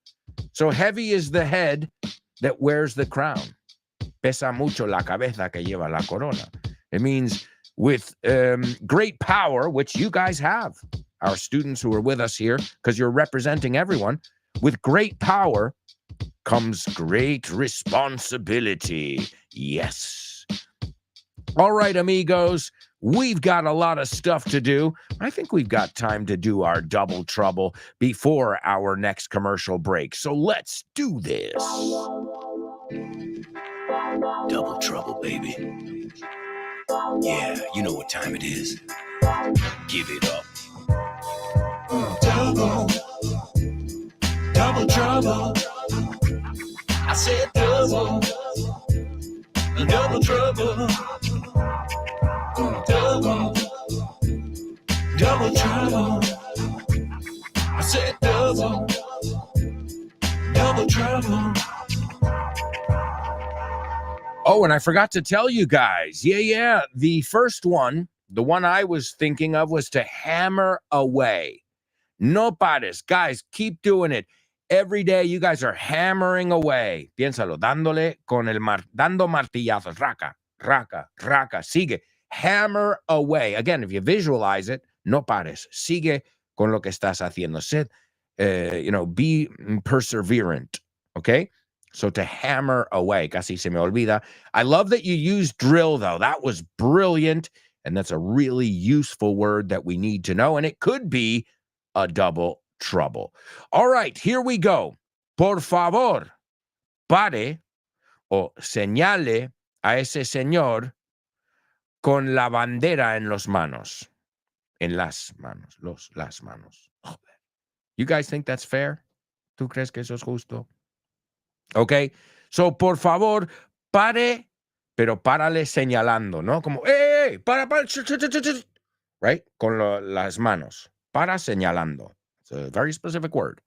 So heavy is the head that wears the crown. Pesa mucho la cabeza que lleva la corona. It means with great power, which you guys have, our students who are with us here, because you're representing everyone, with great power comes great responsibility. Yes. All right, amigos, we've got a lot of stuff to do. I think we've got time to do our double trouble before our next commercial break. So let's do this. Double trouble, baby. Yeah, you know what time it is. Give it up. Double trouble. I said double trouble. Double trouble. I said double trouble. Oh, and I forgot to tell you guys. Yeah. The first one, the one I was thinking of, was to hammer away. No pares. Guys, keep doing it. Every day you guys are hammering away. Piénsalo, dándole con el dando martillazos. Raca, raca, raca. Sigue. Hammer away. Again, if you visualize it, no pares. Sigue con lo que estás haciendo. Be perseverant. Okay? So to hammer away, casi se me olvida. I love that you used drill, though. That was brilliant, and that's a really useful word that we need to know, and it could be a double trouble. All right, here we go. Por favor, pare o señale a ese señor con la bandera en las manos. En las manos, las manos. You guys think that's fair? ¿Tú crees que eso es justo? Okay, so por favor, pare, pero párale señalando, ¿no? Como, ¡eh! ¡Para! Right? Con las manos. Para señalando. It's a very specific word.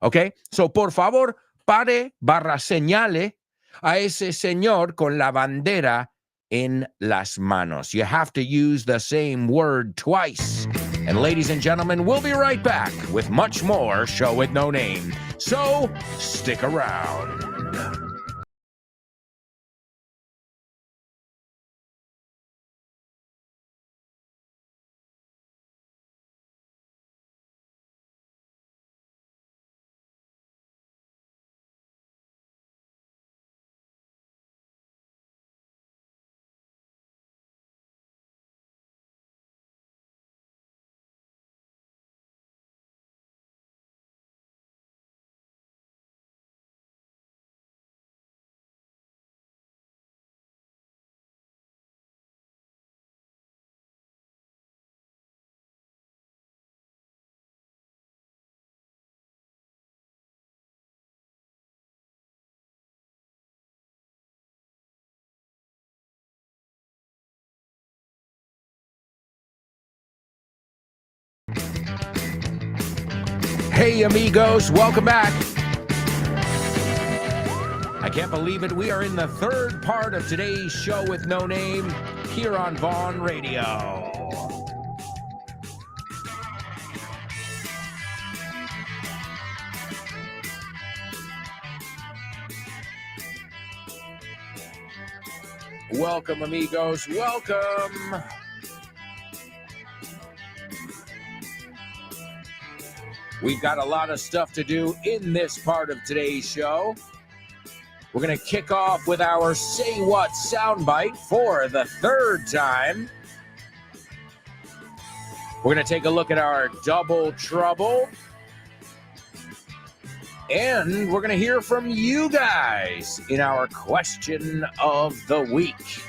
Okay, so por favor, pare / señale a ese señor con la bandera en las manos. You have to use the same word twice. And ladies and gentlemen, we'll be right back with much more Show With No Name. So stick around. Hey, amigos, welcome back. I can't believe it. We are in the third part of today's Show With No Name here on Vaughn Radio. Welcome, amigos. Welcome. We've got a lot of stuff to do in this part of today's show. We're going to kick off with our Say What soundbite for the third time. We're going to take a look at our double trouble. And we're going to hear from you guys in our question of the week.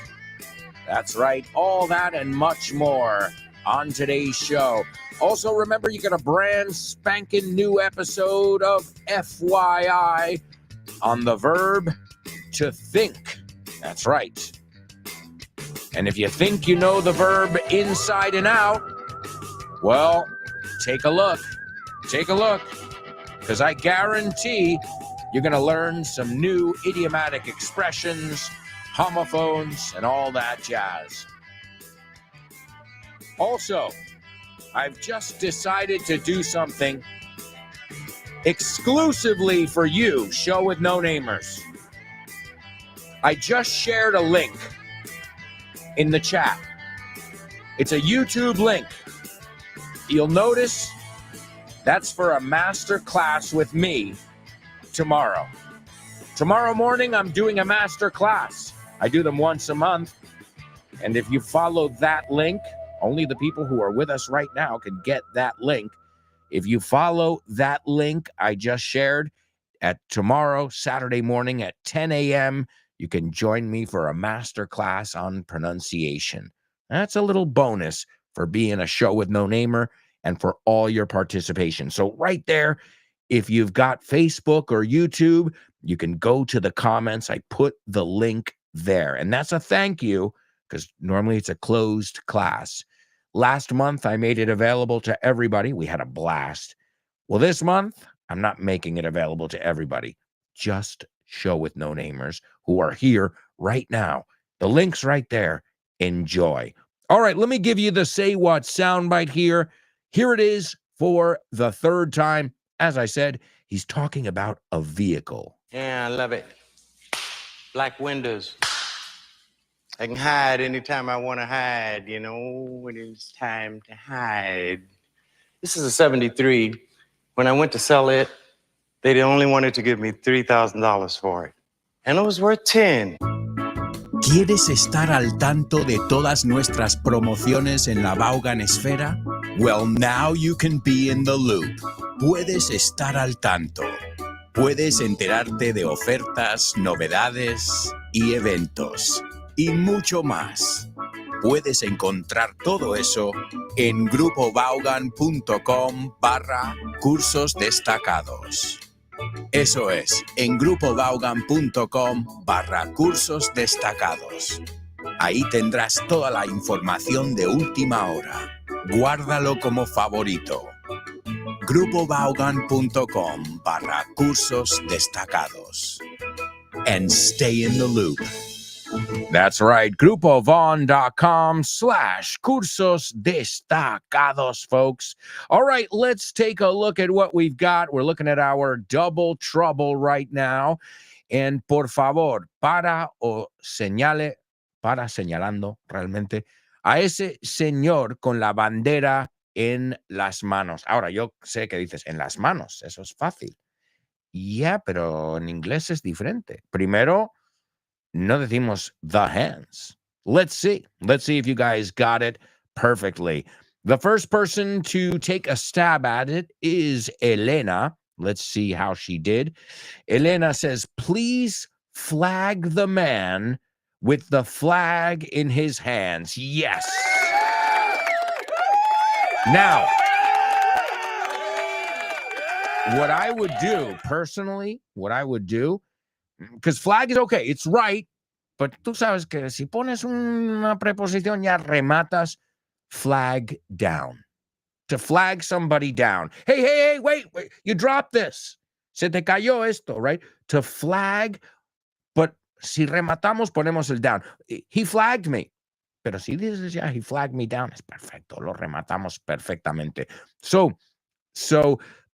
That's right, all that and much more on today's show. Also, remember, you get a brand spanking new episode of FYI on the verb to think. That's right. And if you think you know the verb inside and out, well, take a look. Take a look. Because I guarantee You're going to learn some new idiomatic expressions, homophones, and all that jazz. Also, I've just decided to do something exclusively for you, Show with No Namers. I just shared a link in the chat. It's a YouTube link. You'll notice that's for a master class with me tomorrow. Tomorrow morning, I'm doing a master class. I do them once a month. And if you follow that link, only the people who are with us right now can get that link. If you follow that link I just shared at tomorrow, Saturday morning at 10 a.m., you can join me for a master class on pronunciation. That's a little bonus for being a Show with No Namer and for all your participation. So right there, if you've got Facebook or YouTube, you can go to the comments. I put the link there. And that's a thank you, because normally it's a closed class. Last month, I made it available to everybody. We had a blast. Well, this month, I'm not making it available to everybody. Just Show with No Namers who are here right now. The link's right there. Enjoy. All right, let me give you the Say What soundbite here. Here it is for the third time. As I said, he's talking about a vehicle. Yeah, I love it. Black windows. I can hide anytime I want to hide, you know, when it's time to hide. This is a 73. When I went to sell it, they only wanted to give me $3,000 for it. And it was worth 10. ¿Quieres estar al tanto de todas nuestras promociones en la Vaughan Esfera? Well, now you can be in the loop. Puedes estar al tanto. Puedes enterarte de ofertas, novedades y eventos. Y mucho más. Puedes encontrar todo eso en grupovaughan.com/cursos destacados. Eso es, en grupovaughan.com/cursos destacados. Ahí tendrás toda la información de última hora. Guárdalo como favorito. grupovaughan.com/cursos destacados. And stay in the loop. That's right, grupovon.com/cursos destacados, folks. All right, let's take a look at what we've got. We're looking at our double trouble right now. And por favor, señalando realmente a ese señor con la bandera en las manos. Ahora, yo sé que dices, en las manos, eso es fácil. Ya, pero en inglés es diferente. Primero, no decimos the hands. Let's see. Let's see if you guys got it perfectly. The first person to take a stab at it is Elena. Let's see how she did. Elena says, please flag the man with the flag in his hands. Yes. Now, what I would do, personally, because flag is okay, it's right, but tú sabes que si pones una preposición ya rematas, flag down. To flag somebody down. Hey, wait, you dropped this. Se te cayó esto, right? To flag, but si rematamos, ponemos el down. He flagged me. Pero si dices ya, he flagged me down, es perfecto, lo rematamos perfectamente. So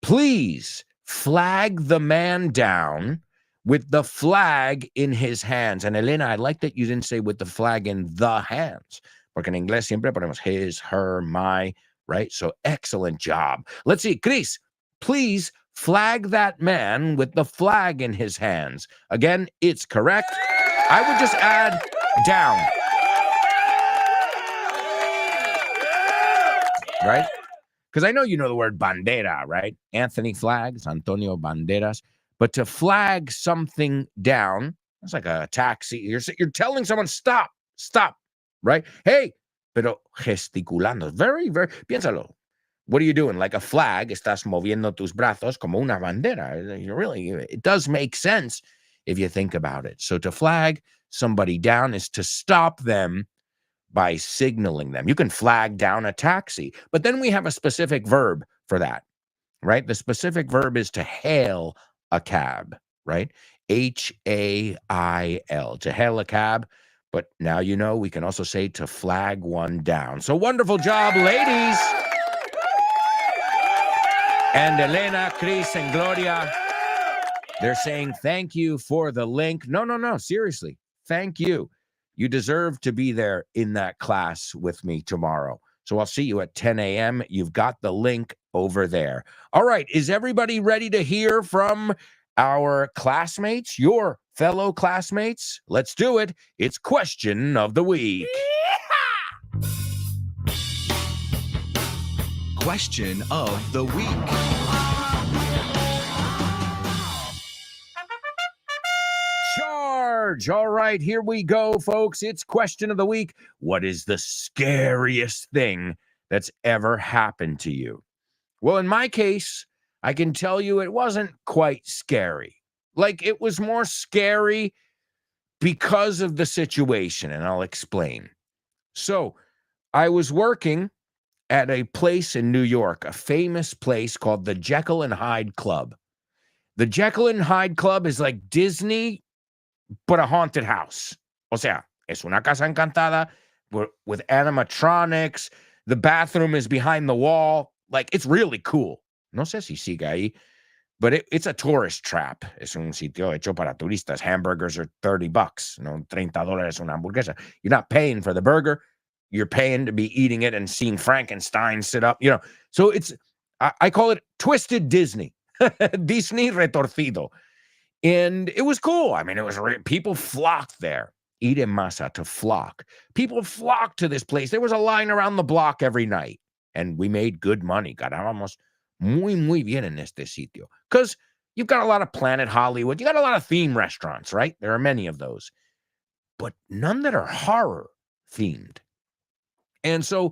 please flag the man down with the flag in his hands. And Elena, I like that you didn't say with the flag in the hands, porque en inglés siempre ponemos his, her, my, right? So excellent job. Let's see, Chris, please flag that man with the flag in his hands. Again, it's correct. I would just add down. Right? Because I know you know the word bandera, right? Anthony flags, Antonio Banderas. But to flag something down, it's like a taxi. You're telling someone, stop, right? Hey, pero gesticulando. Very, very, piénsalo. What are you doing? Like a flag, estás moviendo tus brazos como una bandera. It does make sense if you think about it. So to flag somebody down is to stop them by signaling them. You can flag down a taxi, but then we have a specific verb for that, right? The specific verb is to hail a cab. right? H-A-I-L, to hail a cab. But now you know we can also say to flag one down. So wonderful job, ladies. And Elena, Chris, and Gloria, they're saying thank you for the link. No, seriously. Thank you. You deserve to be there in that class with me tomorrow. So I'll see you at 10 a.m. You've got the link over there. All right. Is everybody ready to hear from our classmates, your fellow classmates? Let's do it. It's Question of the Week. Question of the week. Charge. All right, here we go, folks. It's Question of the Week. What is the scariest thing that's ever happened to you? Well, in my case, I can tell you it wasn't quite scary. Like, it was more scary because of the situation, and I'll explain. So, I was working at a place in New York, a famous place called the Jekyll and Hyde Club. The Jekyll and Hyde Club is like Disney, but a haunted house. O sea, es una casa encantada with animatronics. The bathroom is behind the wall. Like, it's really cool. No sé si sigue ahí, but it's a tourist trap. Es un sitio hecho para turistas. Hamburgers are $30, $30 una hamburguesa. You're not paying for the burger. You're paying to be eating it and seeing Frankenstein sit up, So it's, I call it Twisted Disney. Disney retorcido. And it was cool. I mean, it was people flocked there. Ir en masa, to flock. People flocked to this place. There was a line around the block every night. And we made good money. Ganábamos muy bien en este sitio. Because you've got a lot of Planet Hollywood. You got a lot of theme restaurants, right? There are many of those. But none that are horror themed. And so,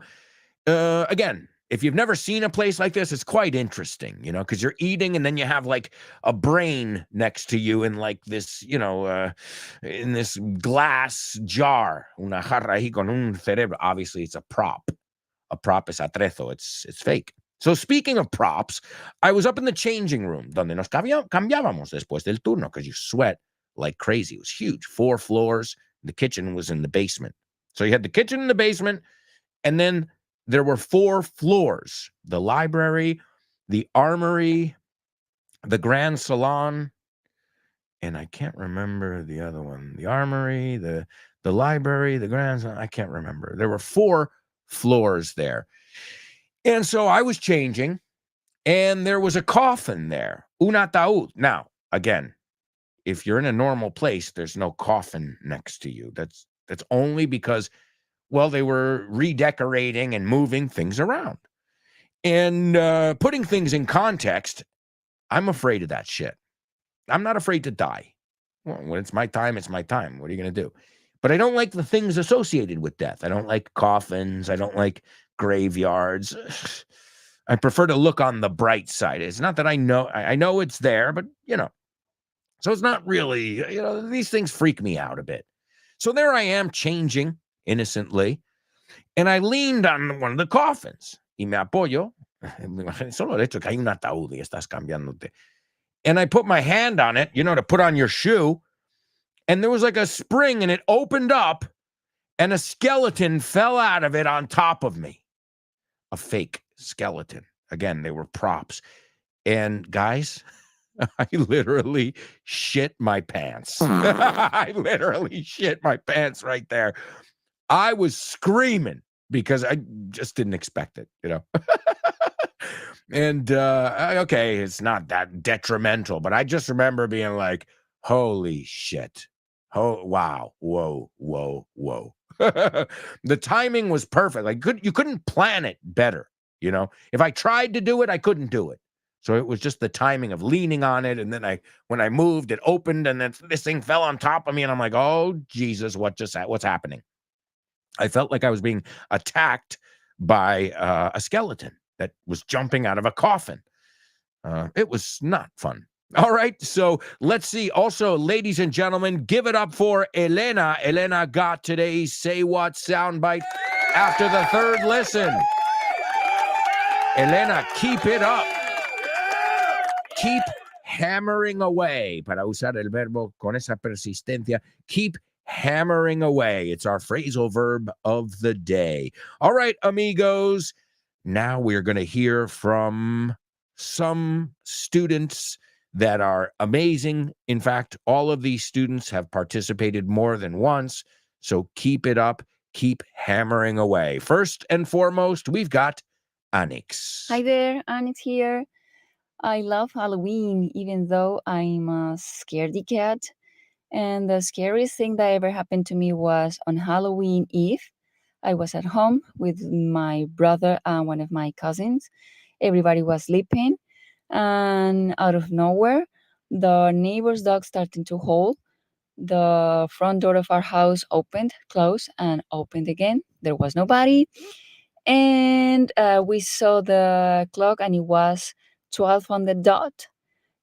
again, if you've never seen a place like this, it's quite interesting, because you're eating and then you have like a brain next to you in like this, in this glass jar. Una jarra ahí con un cerebro. Obviously, it's a prop. A prop is atrezo. It's fake. So speaking of props, I was up in the changing room, donde nos cambiábamos después del turno, because you sweat like crazy. It was huge. 4 floors. The kitchen was in the basement. So you had the kitchen in the basement, and then there were 4 floors: the library, the armory, the grand salon, and I can't remember the other one. The armory, the library, the grand salon, I can't remember. There were 4 floors there. And so I was changing, and there was a coffin there, un ataúd. Now, again, if you're in a normal place, there's no coffin next to you. That's only because, well, they were redecorating and moving things around. And putting things in context, I'm afraid of that shit. I'm not afraid to die. Well, when it's my time, it's my time. What are you going to do? But I don't like the things associated with death. I don't like coffins. I don't like graveyards. I prefer to look on the bright side. It's not that I know it's there, but, So it's not really, these things freak me out a bit. So there I am changing innocently, and I leaned on one of the coffins. Y me apoyo. Solo el hecho que hay un ataúd y estás cambiándote. And I put my hand on it, to put on your shoe. And there was like a spring, and it opened up, and a skeleton fell out of it on top of me. A fake skeleton. Again, they were props. And guys, I literally shit my pants. I literally shit my pants right there. I was screaming because I just didn't expect it, And, okay, it's not that detrimental, but I just remember being like, holy shit. Oh, wow. Whoa. The timing was perfect. Like, you couldn't plan it better, If I tried to do it, I couldn't do it. So it was just the timing of leaning on it, and then when I moved, it opened, and then this thing fell on top of me, and I'm like, oh, Jesus, what's happening? I felt like I was being attacked by a skeleton that was jumping out of a coffin. It was not fun. All right, so let's see. Also, ladies and gentlemen, give it up for Elena. Elena got today's Say What soundbite after the 3rd listen. Elena, keep it up. Keep hammering away. Para usar el verbo con esa persistencia, keep hammering away. It's our phrasal verb of the day. All right, amigos. Now we're going to hear from some students that are amazing. In fact, all of these students have participated more than once. So keep it up. Keep hammering away. First and foremost, we've got Anix. Hi there, Anix here. I love Halloween, even though I'm a scaredy cat. And the scariest thing that ever happened to me was on Halloween Eve. I was at home with my brother and one of my cousins. Everybody was sleeping, and out of nowhere, the neighbor's dog started to howl. The front door of our house opened, closed, and opened again. There was nobody. And we saw the clock, and it was 12 on the dot.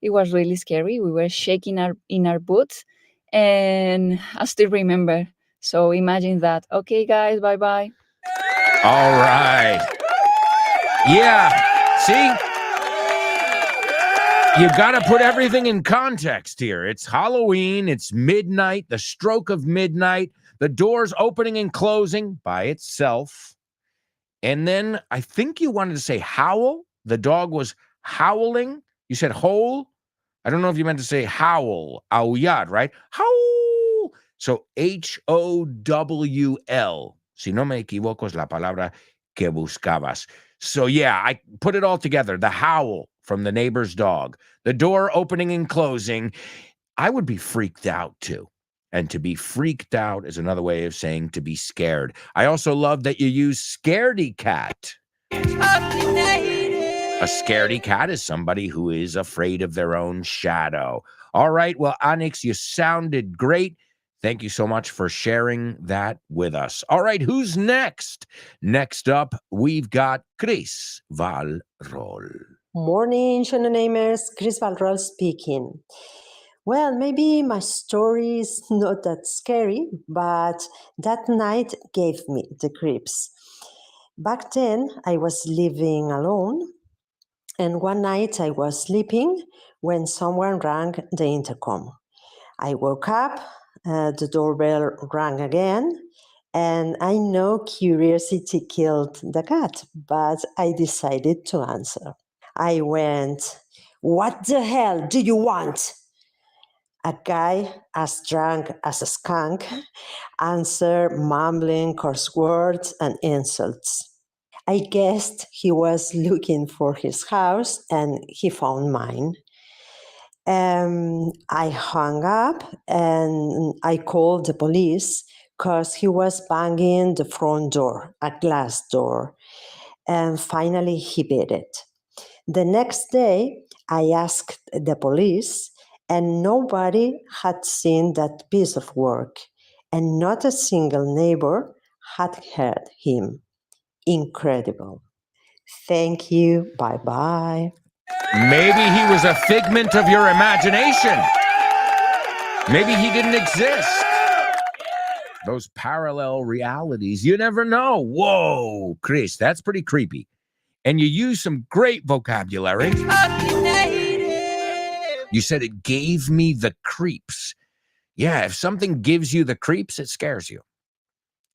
It was really scary. We were shaking in our boots, and I still remember. So imagine that. Okay, guys, bye-bye. All right. Yeah. See? You got to put everything in context here. It's Halloween. It's midnight, the stroke of midnight, the doors opening and closing by itself. And then I think you wanted to say howl. The dog was howling. You said howl. I don't know if you meant to say howl, aullar, right? Howl. So H-O-W-L. Si no me equivoco, es la palabra que buscabas. So yeah, I put it all together. The howl from the neighbor's dog, the door opening and closing. I would be freaked out too. And to be freaked out is another way of saying to be scared. I also love that you use scaredy cat. A scaredy cat is somebody who is afraid of their own shadow. All right, well, Anix, you sounded great. Thank you so much for sharing that with us. All right, who's next? Next up, we've got Chris Valrol. Morning, Shononamers. Chris Valrol speaking. Well, maybe my story is not that scary, but that night gave me the creeps. Back then, I was living alone, and one night I was sleeping when someone rang the intercom. I woke up, the doorbell rang again, and I know curiosity killed the cat, but I decided to answer. I went, "What the hell do you want?" A guy as drunk as a skunk answered, mumbling coarse words and insults. I guessed he was looking for his house and he found mine. I hung up and I called the police because he was banging the front door, a glass door. And finally he beat it. The next day, I asked the police, and nobody had seen that piece of work, and not a single neighbor had heard him. Incredible. Thank you. Bye-bye. Maybe he was a figment of your imagination. Maybe he didn't exist. Those parallel realities, you never know. Whoa, Chris, that's pretty creepy. And you use some great vocabulary. You said it gave me the creeps. Yeah, if something gives you the creeps, it scares you.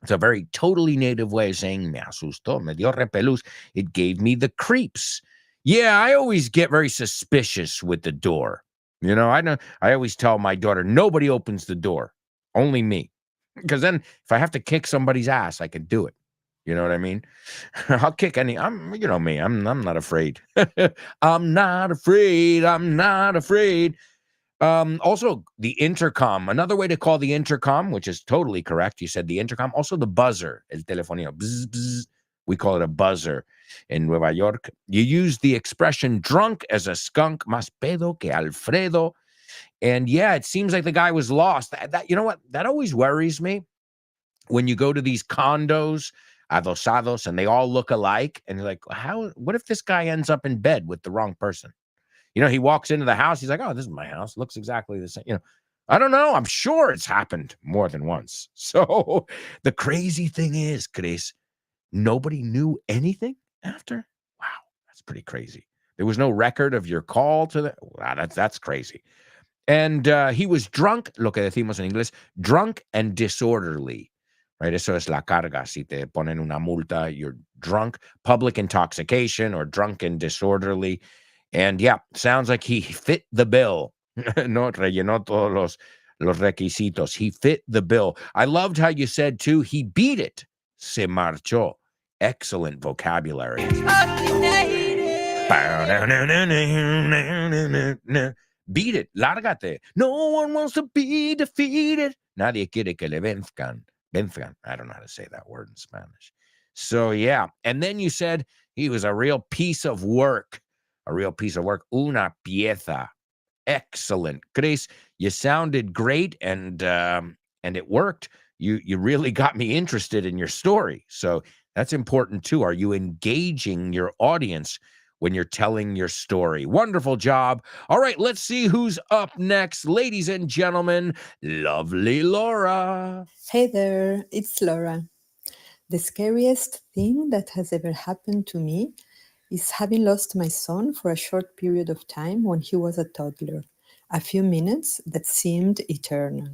It's a very totally native way of saying me asustó, me dio repelús. It gave me the creeps. Yeah, I always get very suspicious with the door. You know, I always tell my daughter, nobody opens the door, only me. Because then if I have to kick somebody's ass, I can do it. You know what I mean? I'll kick any. You know me. I'm not afraid. I'm not afraid. I'm not afraid. Also, the intercom. Another way to call the intercom, which is totally correct. You said the intercom. Also, the buzzer. El telefonillo. Bzz, bzz. We call it a buzzer in Nueva York. You use the expression drunk as a skunk, más pedo que Alfredo. And yeah, it seems like the guy was lost. That you know what? That always worries me. When you go to these condos, adosados, and they all look alike, and you're like, what if this guy ends up in bed with the wrong person? You know, he walks into the house, he's like, oh, this is my house, looks exactly the same. You know, I don't know, I'm sure it's happened more than once. So the crazy thing is, Chris, nobody knew anything after. Wow, that's pretty crazy. There was no record of your call to the. Wow, that's crazy. And he was drunk, lo que decimos en inglés, drunk and disorderly. Right? Eso es la carga. Si te ponen una multa, you're drunk, public intoxication, or drunk and disorderly. And yeah, sounds like he fit the bill. No, rellenó todos los requisitos. He fit the bill. I loved how you said, too, he beat it. Se marchó. Excellent vocabulary. Beat it. Lárgate. No one wants to be defeated. Nadie quiere que le venzcan. Venzcan. I don't know how to say that word in Spanish. So, yeah. And then you said he was a real piece of work. A real piece of work. Una pieza. Excellent. Chris, you sounded great, and it worked. You really got me interested in your story. So that's important too. Are you engaging your audience when you're telling your story? Wonderful job. All right, let's see who's up next. Ladies and gentlemen, lovely Laura. Hey there, it's Laura. The scariest thing that has ever happened to me is having lost my son for a short period of time when he was a toddler, a few minutes that seemed eternal.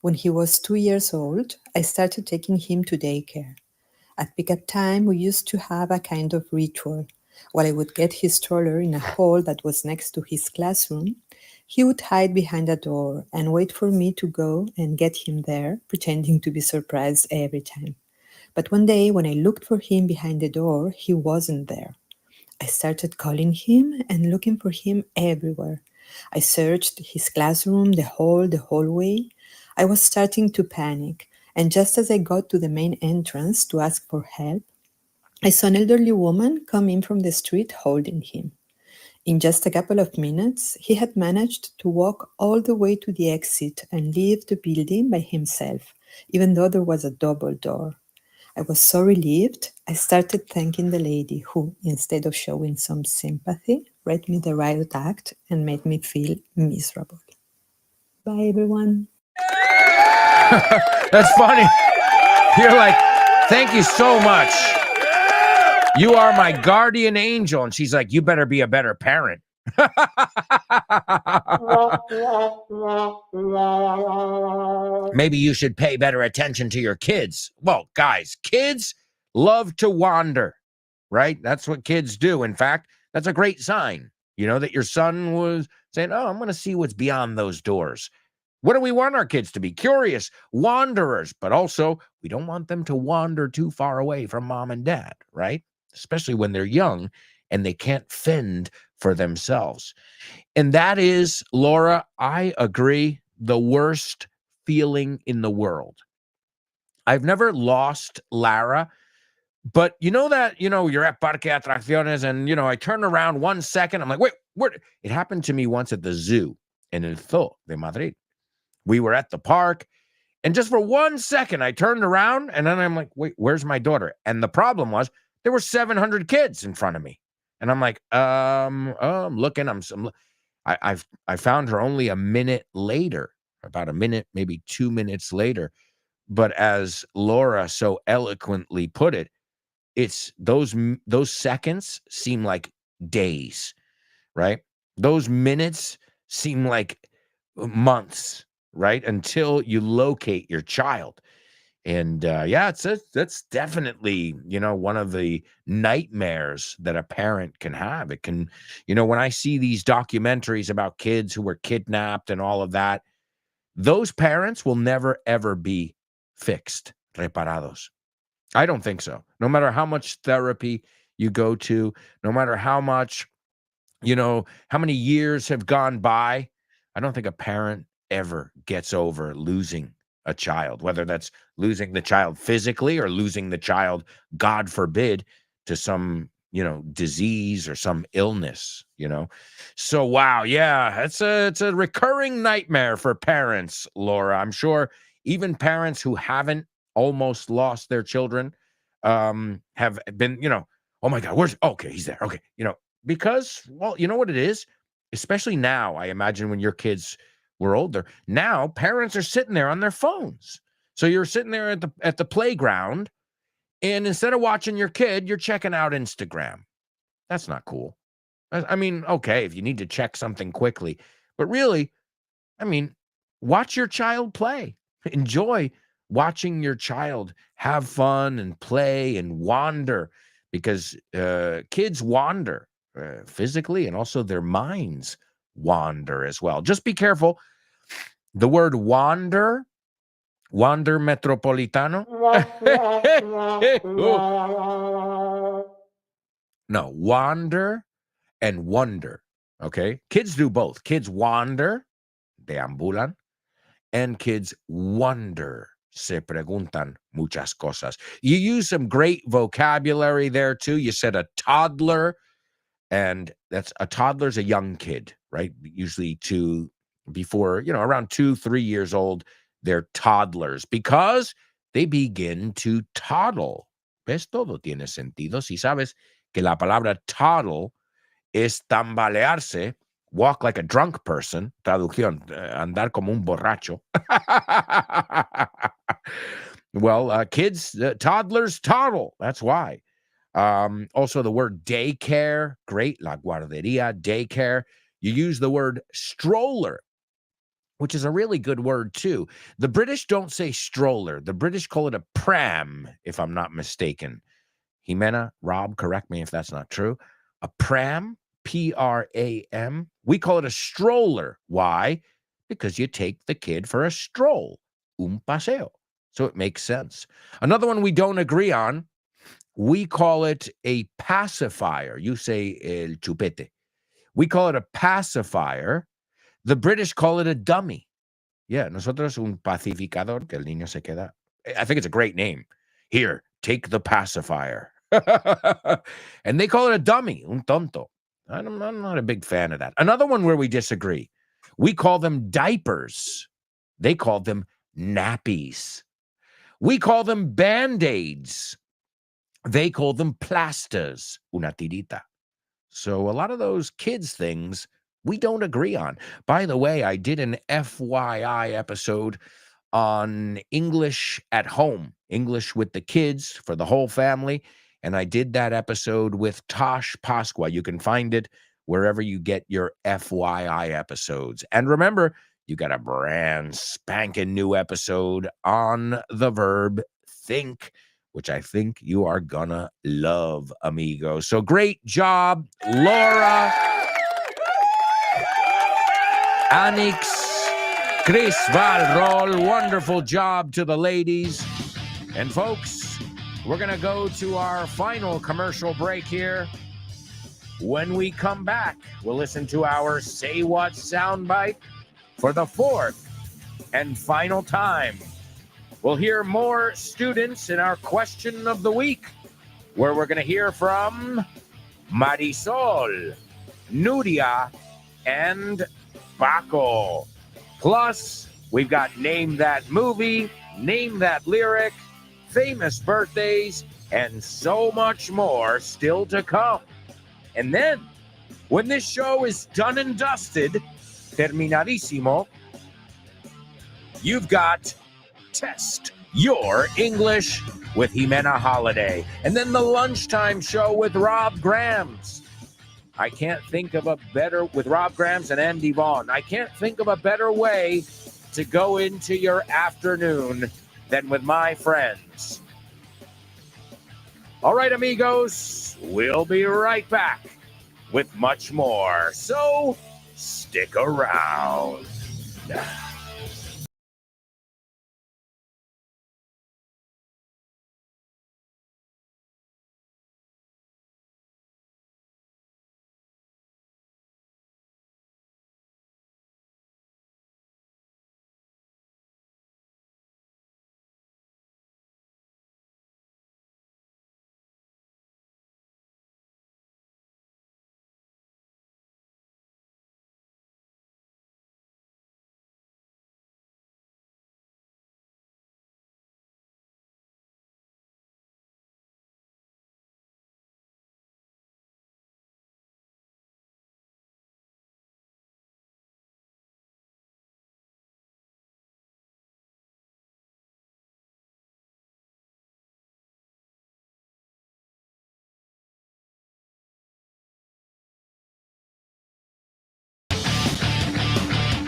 When he was 2 years old, I started taking him to daycare. At pickup time, we used to have a kind of ritual. While I would get his stroller in a hall that was next to his classroom, he would hide behind a door and wait for me to go and get him there, pretending to be surprised every time. But one day, when I looked for him behind the door, he wasn't there. I started calling him and looking for him everywhere. I searched his classroom, the hall, the hallway. I was starting to panic, and just as I got to the main entrance to ask for help, I saw an elderly woman come in from the street holding him. In just a couple of minutes, he had managed to walk all the way to the exit and leave the building by himself, even though there was a double door. I was so relieved, I started thanking the lady who, instead of showing some sympathy, read me the riot act and made me feel miserable. Bye, everyone. That's funny. You're like, thank you so much. You are my guardian angel. And she's like, you better be a better parent. Maybe you should pay better attention to your kids. Well, guys, kids love to wander, right? That's what kids do. In fact, that's a great sign, that your son was saying, oh, I'm going to see what's beyond those doors. What do we want our kids to be? Curious, wanderers, but also we don't want them to wander too far away from mom and dad, right? Especially when they're young and they can't fend for themselves. And that is, Laura, I agree, the worst feeling in the world. I've never lost Lara, but you're at Parque Atracciones and, I turn around 1 second. I'm like, wait, where? It happened to me once at the zoo in El Zoo de Madrid. We were at the park, and just for 1 second, I turned around, and then I'm like, wait, where's my daughter? And the problem was there were 700 kids in front of me. And I'm like, I'm looking. I found her only a minute later, about a minute, maybe 2 minutes later. But as Laura so eloquently put it, it's those seconds seem like days, right? Those minutes seem like months, right? Until you locate your child. And that's definitely, one of the nightmares that a parent can have. It can, when I see these documentaries about kids who were kidnapped and all of that, those parents will never, ever be fixed, reparados. I don't think so. No matter how much therapy you go to, no matter how much, how many years have gone by, I don't think a parent ever gets over losing a child, whether that's losing the child physically or losing the child, God forbid, to some, disease or some illness, So, wow. Yeah, it's a recurring nightmare for parents, Laura. I'm sure even parents who haven't almost lost their children have been, oh my God, okay, he's there. Okay. Because, well, you know what it is? Especially now, I imagine when your kids were older, now parents are sitting there on their phones. So you're sitting there at the playground, and instead of watching your kid, you're checking out Instagram. That's not cool. I mean, okay, if you need to check something quickly, but really, I mean, watch your child play. Enjoy watching your child have fun and play and wander, because kids wander physically, and also their minds wander as well. Just be careful. The word wander metropolitano. No, wander and wonder. Okay. Kids do both. Kids wander, deambulan, and kids wonder, se preguntan muchas cosas. You use some great vocabulary there too. You said a toddler, and that's a toddler's a young kid, right? Usually around 2-3 years old, they're toddlers because they begin to toddle. ¿Ves? Todo tiene sentido. Si sabes que la palabra toddle es tambalearse, walk like a drunk person, traducción, andar como un borracho. Well, kids, toddlers toddle. That's why. Also, the word daycare, great, la guardería, daycare. You use the word stroller, which is a really good word too. The British don't say stroller. The British call it a pram, if I'm not mistaken. Jimena, Rob, correct me if that's not true. A pram, P-R-A-M. We call it a stroller. Why? Because you take the kid for a stroll, un paseo. So it makes sense. Another one we don't agree on, we call it a pacifier. You say el chupete. We call it a pacifier. The British call it a dummy. Yeah, nosotros un pacificador, que el niño se queda. I think it's a great name. Here, take the pacifier. And they call it a dummy, un tonto. I'm not a big fan of that. Another one where we disagree. We call them diapers. They call them nappies. We call them Band-Aids. They call them plasters, una tirita. So a lot of those kids things we don't agree on. By the way, I did an FYI episode on English at home, English with the kids for the whole family. And I did that episode with Tosh Pasqua. You can find it wherever you get your FYI episodes. And remember, you got a brand spanking new episode on the verb think, which I think you are gonna love, amigos. So great job, Laura, Anix, Chris Valrol. Wonderful job to the ladies. And folks, we're gonna go to our final commercial break here. When we come back, we'll listen to our Say What soundbite for the fourth and final time. We'll hear more students in our question of the week, where we're going to hear from Marisol, Nuria, and Paco. Plus, we've got Name That Movie, Name That Lyric, famous birthdays, and so much more still to come. And then, when this show is done and dusted, terminadísimo, you've got Test Your English with Jimena Holiday. And then the lunchtime show with Rob Grams. I can't think of a better, with Rob Grams and Andy Vaughn, I can't think of a better way to go into your afternoon than with my friends. All right, amigos, we'll be right back with much more. So stick around.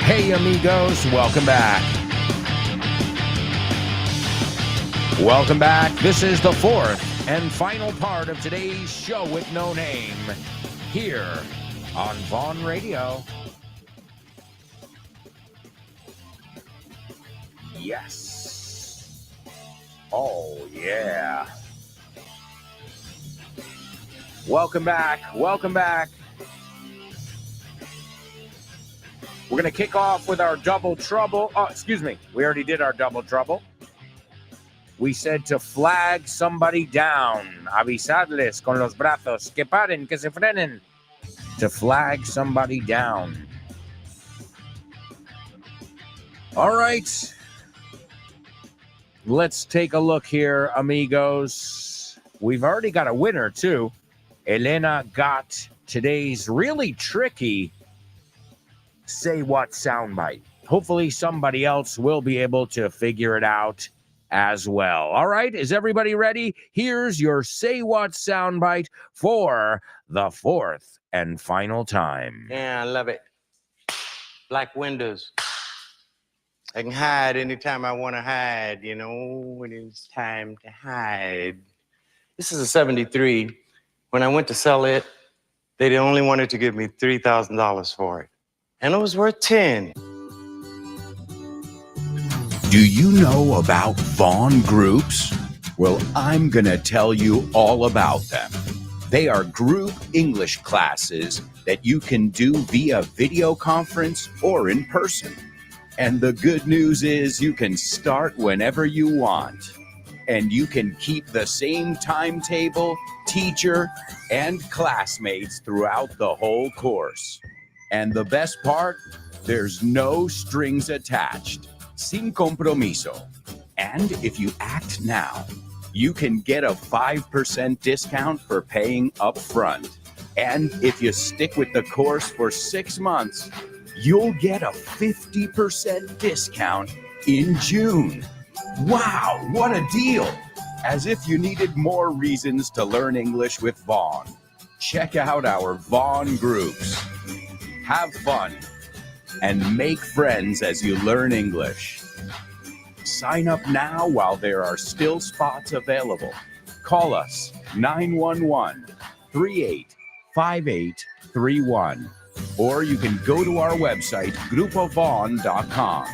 Hey, amigos, welcome back. Welcome back. This is the fourth and final part of today's show with no name here on Vaughn Radio. Yes. Oh, yeah. Welcome back. Welcome back. We're going to kick off with our double trouble. Oh, excuse me. We already did our double trouble. We said to flag somebody down. Avisarles con los brazos. Que paren, que se frenen. To flag somebody down. All right. Let's take a look here, amigos. We've already got a winner, too. Elena got today's really tricky Say What soundbite. Hopefully somebody else will be able to figure it out as well. All right, is everybody ready? Here's your Say What soundbite for the fourth and final time. Yeah, I love it. Black windows. I can hide anytime I want to hide, you know, when it's time to hide. This is a 73. When I went to sell it, they only wanted to give me $3,000 for it. And it was worth 10. Do you know about Vaughn groups? Well, I'm going to tell you all about them. They are group English classes that you can do via video conference or in person. And the good news is you can start whenever you want. And you can keep the same timetable, teacher, and classmates throughout the whole course. And the best part, there's no strings attached. Sin compromiso. And if you act now, you can get a 5% discount for paying up front. And if you stick with the course for 6 months, you'll get a 50% discount in June. Wow, what a deal! As if you needed more reasons to learn English with Vaughn. Check out our Vaughn groups. Have fun and make friends as you learn English. Sign up now while there are still spots available. Call us 911-385831, or you can go to our website, grupovaughn.com.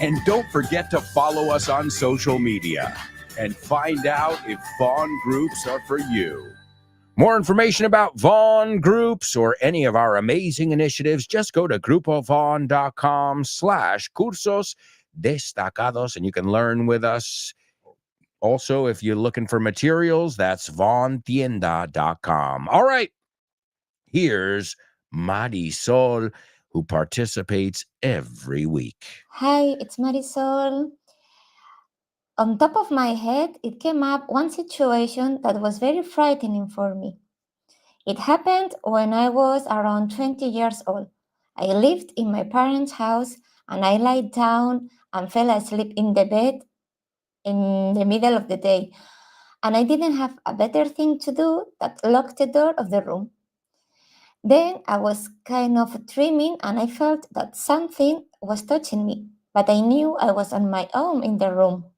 And don't forget to follow us on social media and find out if Vaughn groups are for you. More information about Vaughn groups or any of our amazing initiatives, just go to grupovaughn.com/cursos destacados, and you can learn with us. Also, if you're looking for materials, that's vaughntienda.com. All right, here's Marisol, who participates every week. Hi, it's Marisol. On top of my head, it came up one situation that was very frightening for me. It happened when I was around 20 years old. I lived in my parents' house and I lay down and fell asleep in the bed in the middle of the day. And I didn't have a better thing to do than lock the door of the room. Then I was kind of dreaming and I felt that something was touching me, but I knew I was on my own in the room.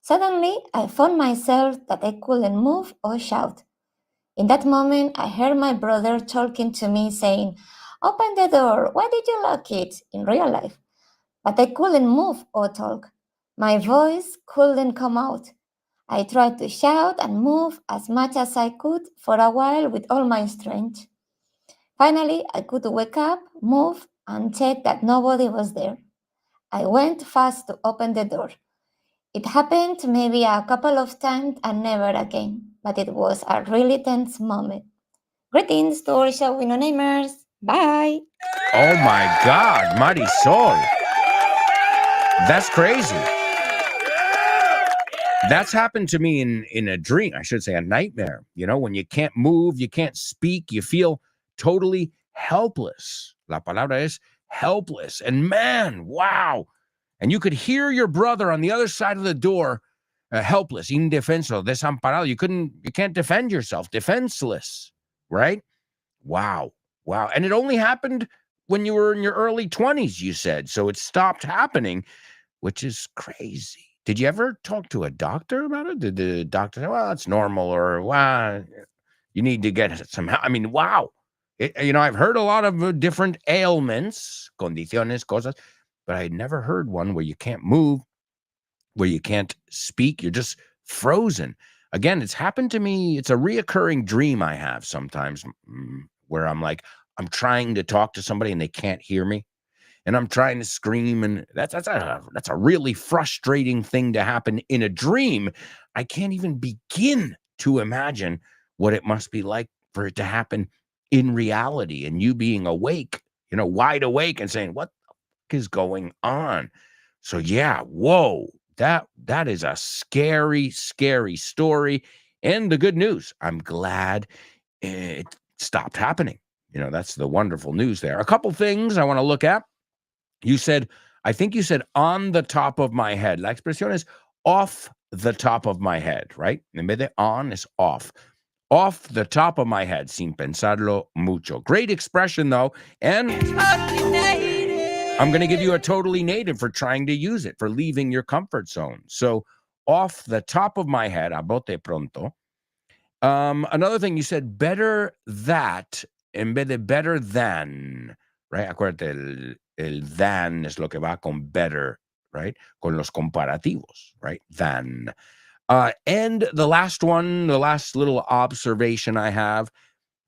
Suddenly, I found myself that I couldn't move or shout. In that moment, I heard my brother talking to me saying, "Open the door, why did you lock it?" in real life. But I couldn't move or talk. My voice couldn't come out. I tried to shout and move as much as I could for a while with all my strength. Finally, I could wake up, move, and check that nobody was there. I went fast to open the door. It happened maybe a couple of times and never again, but it was a really tense moment. Greetings to our show with no namers. Bye. Oh my God, Marisol. That's crazy. That's happened to me in a dream. I should say a nightmare. You know, when you can't move, you can't speak, you feel totally helpless. La palabra es helpless. And man, wow. And you could hear your brother on the other side of the door, helpless, indefenso, desamparado. You can't defend yourself, defenseless, right? Wow. And it only happened when you were in your early 20s, you said. So it stopped happening, which is crazy. Did you ever talk to a doctor about it? Did the doctor say, well, it's normal, or wow, you need to get some help? I mean, wow. I've heard a lot of different ailments, condiciones, cosas, but I had never heard one where you can't move, where you can't speak. You're just frozen. Again, it's happened to me. It's a reoccurring dream I have sometimes where I'm like, I'm trying to talk to somebody and they can't hear me. And I'm trying to scream, and that's a really frustrating thing to happen in a dream. I can't even begin to imagine what it must be like for it to happen in reality, and you being awake, wide awake and saying, what the fuck is going on? So yeah, whoa, that is a scary, scary story. And the good news, I'm glad it stopped happening. That's the wonderful news there. A couple things I want to look at. I think you said on the top of my head. La expresión es off the top of my head, right? En vez de on is off. Off the top of my head, sin pensarlo mucho. Great expression, though. And I'm going to give you a totally native for trying to use it, for leaving your comfort zone. So off the top of my head, a bote pronto. Another thing, you said better that en vez de better than, right? Acuérdate, el than es lo que va con better, right? Con los comparativos, right? Than. And the last one, the last little observation I have,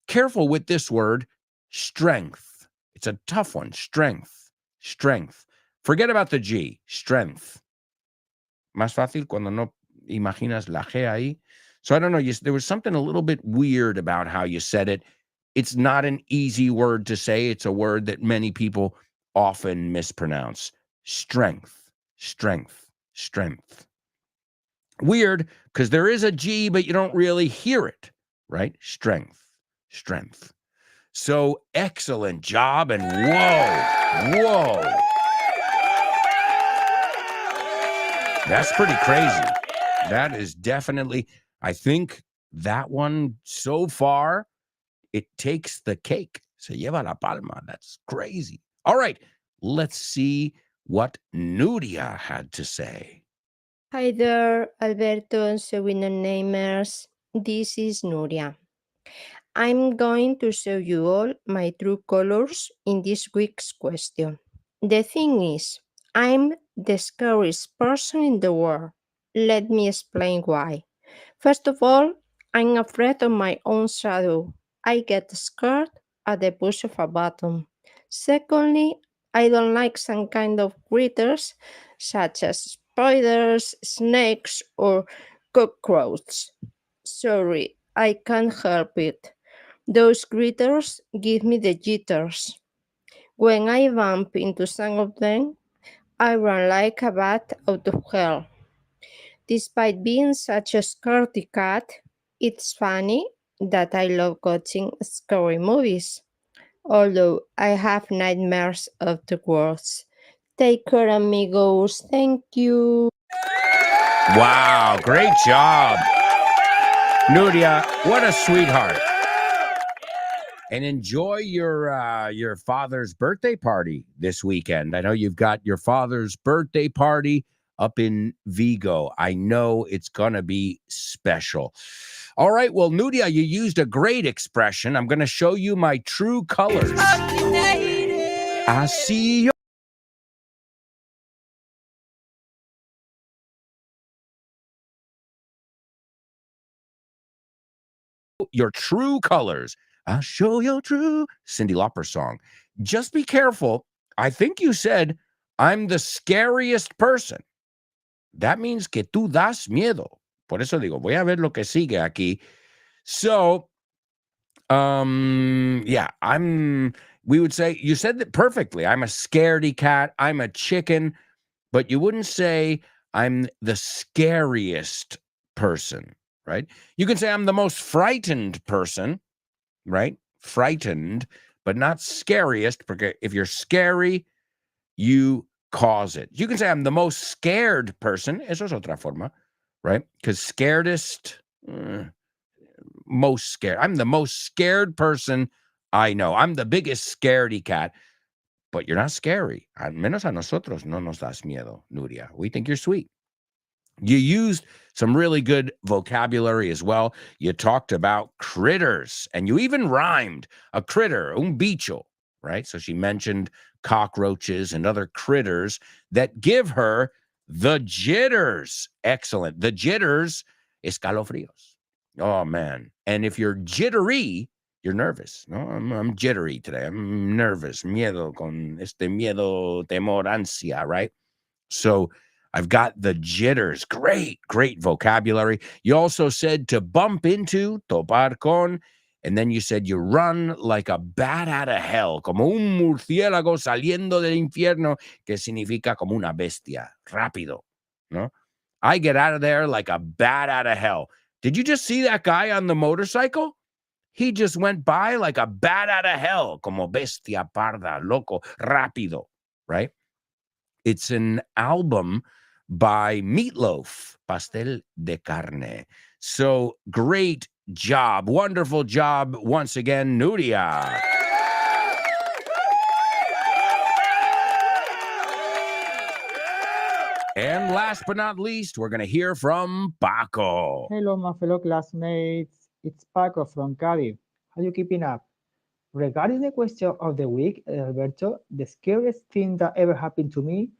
careful with this word, strength. It's a tough one, strength. Forget about the G, strength. Más fácil cuando no imaginas la G ahí. So I don't know, there was something a little bit weird about how you said it. It's not an easy word to say. It's a word that many people often mispronounce. Strength. Weird, because there is a G, but you don't really hear it, right? Strength. So excellent job, and whoa. That's pretty crazy. That is definitely, I think that one so far, it takes the cake. Se lleva la palma. That's crazy. All right, let's see what Nuria had to say. Hi there, Alberto and Sewino Namers. This is Nuria. I'm going to show you all my true colors in this week's question. The thing is, I'm the scariest person in the world. Let me explain why. First of all, I'm afraid of my own shadow. I get scared at the push of a button. Secondly, I don't like some kind of critters such as spiders, snakes, or cockroaches. Sorry, I can't help it. Those critters give me the jitters. When I bump into some of them, I run like a bat out of hell. Despite being such a scaredy cat, it's funny that I love watching scary movies, although I have nightmares afterwards. Take care, amigos. Thank you. Wow, great job. Nuria, what a sweetheart. And enjoy your father's birthday party this weekend. I know you've got your father's birthday party up in Vigo. I know it's going to be special. All right, well, Nuria, you used a great expression. I'm going to show you my true colors. I see your true colors. I'll show your true Cyndi Lauper song. Just be careful. I think you said, I'm the scariest person. That means que tú das miedo. Por eso digo, voy a ver lo que sigue aquí. So, yeah, we would say, you said that perfectly. I'm a scaredy cat. I'm a chicken, but you wouldn't say I'm the scariest person, right? You can say I'm the most frightened person, right? Frightened, but not scariest, because if you're scary, you cause it. You can say I'm the most scared person. Eso es otra forma, right? Because scaredest, most scared. I'm the most scared person I know. I'm the biggest scaredy cat. but you're not scary. Al menos a nosotros no nos das miedo, Nuria. We think you're sweet. You used some really good vocabulary as well. You talked about critters, and you even rhymed a critter, un bicho, right? So she mentioned cockroaches and other critters that give her the jitters. Excellent. The jitters, escalofríos. Oh, man. And if you're jittery, you're nervous. No, I'm jittery today. I'm nervous. Miedo, con este miedo, temor, ansia, right? So I've got the jitters. Great vocabulary. You also said to bump into, topar con, and then you said you run like a bat out of hell, como un murciélago saliendo del infierno, que significa como una bestia, rápido, ¿no? I get out of there like a bat out of hell. Did you just see that guy on the motorcycle? He just went by like a bat out of hell, como bestia parda, loco, rápido, right? It's an album by Meatloaf, Pastel de Carne. So great job. Wonderful job once again, Nuria. And last but not least, we're going to hear from Paco. Hello, my fellow classmates. It's Paco from Cadiz. How you keeping up? Regarding the question of the week, Alberto, the scariest thing that ever happened to me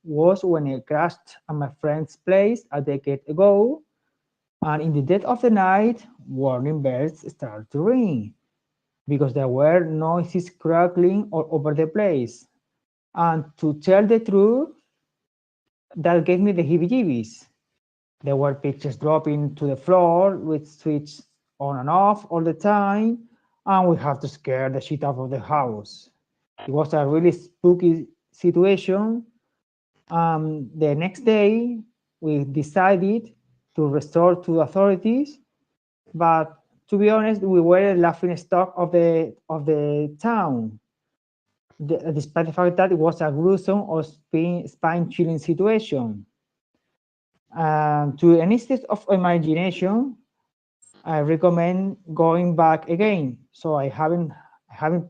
was when I crashed at my friend's place a decade ago, and in the dead of the night, warning bells started to ring because there were noises crackling all over the place. And to tell the truth, that gave me the heebie-jeebies. There were pictures dropping to the floor with switches on and off all the time, and we had to scare the shit out of the house. It was a really spooky situation. The next day, we decided to resort to authorities, but to be honest, we were a laughing stock of the town. Despite the fact that it was a gruesome or spine-chilling situation. To any state of imagination, I recommend going back again. So I haven't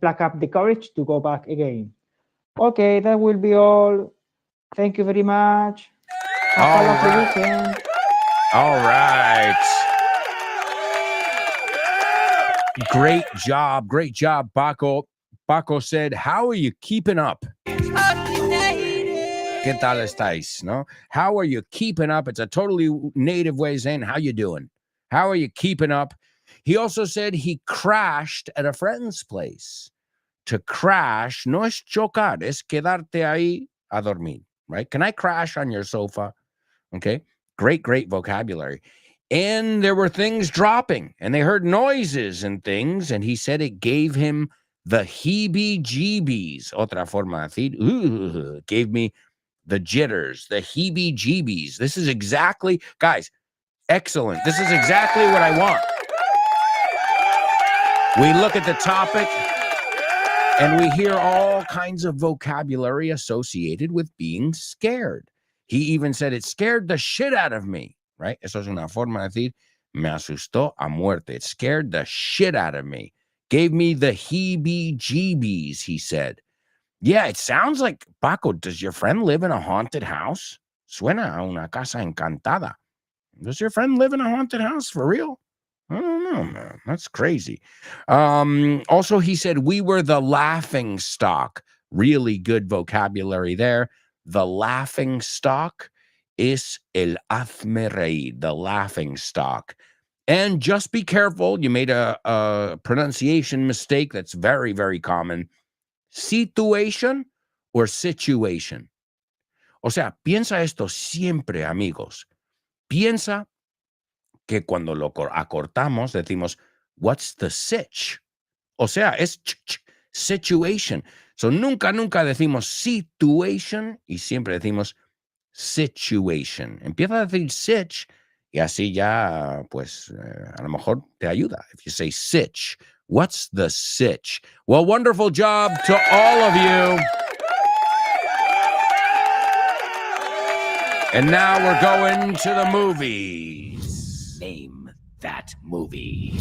plucked up the courage to go back again. Okay, that will be all. Thank you very much. Have a lovely weekend. All right. Great job, Paco. Paco said, how are you keeping up? ¿Qué tal estáis? No? How are you keeping up? It's a totally native way of saying, how you doing? How are you keeping up? He also said he crashed at a friend's place. To crash no es chocar, es quedarte ahí a dormir, right? Can I crash on your sofa? Okay, great vocabulary. And there were things dropping, and they heard noises and things, and he said it gave him the heebie-jeebies. Otra forma de decir, gave me the jitters, the heebie-jeebies. This is exactly, guys, excellent. This is exactly what I want. We look at the topic, and we hear all kinds of vocabulary associated with being scared. He even said it scared the shit out of me, right? Eso es una forma de decir, me asustó a muerte. It scared the shit out of me. Gave me the heebie-jeebies, he said. Yeah, it sounds like, Paco, does your friend live in a haunted house? Suena a una casa encantada. Does your friend live in a haunted house for real? I don't know, man. That's crazy. Also, he said we were the laughing stock. Really good vocabulary there. The laughing stock is el hazme reír, the laughing stock. And just be careful. You made a pronunciation mistake that's very, very common. Situation or situation. O sea, piensa esto siempre, amigos. Piensa que cuando lo acortamos decimos, what's the sitch? O sea, es situation. So nunca decimos situation y siempre decimos situation. Empieza a decir sitch y así ya, pues, a lo mejor te ayuda. If you say sitch, what's the sitch? Well, wonderful job to all of you. And now we're going to the movies. Name that movie.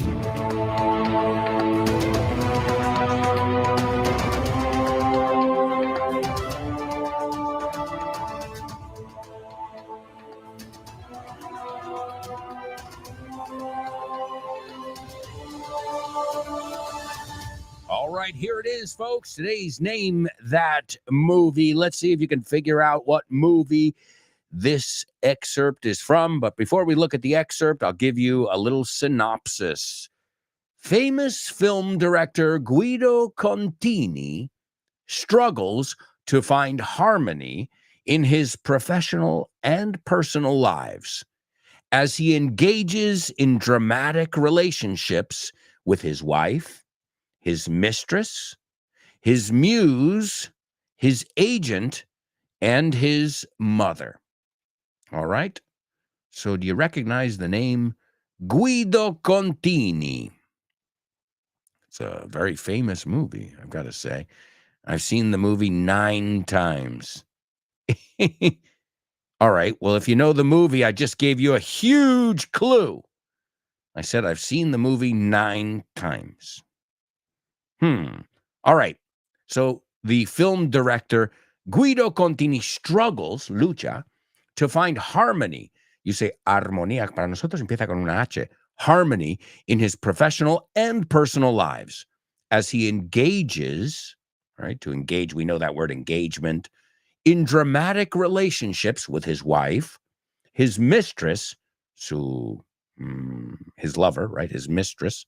right, here it is, folks. Today's Name That Movie. Let's see if you can figure out what movie this excerpt is from. But before we look at the excerpt, I'll give you a little synopsis. Famous film director Guido Contini struggles to find harmony in his professional and personal lives as he engages in dramatic relationships with his wife, his mistress, his muse, his agent, and his mother. All right? So do you recognize the name Guido Contini? It's a very famous movie, I've got to say. I've seen the movie 9 times. All right, well, if you know the movie, I just gave you a huge clue. I said I've seen the movie 9 times. All right, so the film director Guido Contini struggles, lucha, to find harmony. You say armonía, para nosotros empieza con una H. Harmony in his professional and personal lives as he engages, right? To engage, we know that word engagement, in dramatic relationships with his wife, his mistress, his lover, right? His mistress,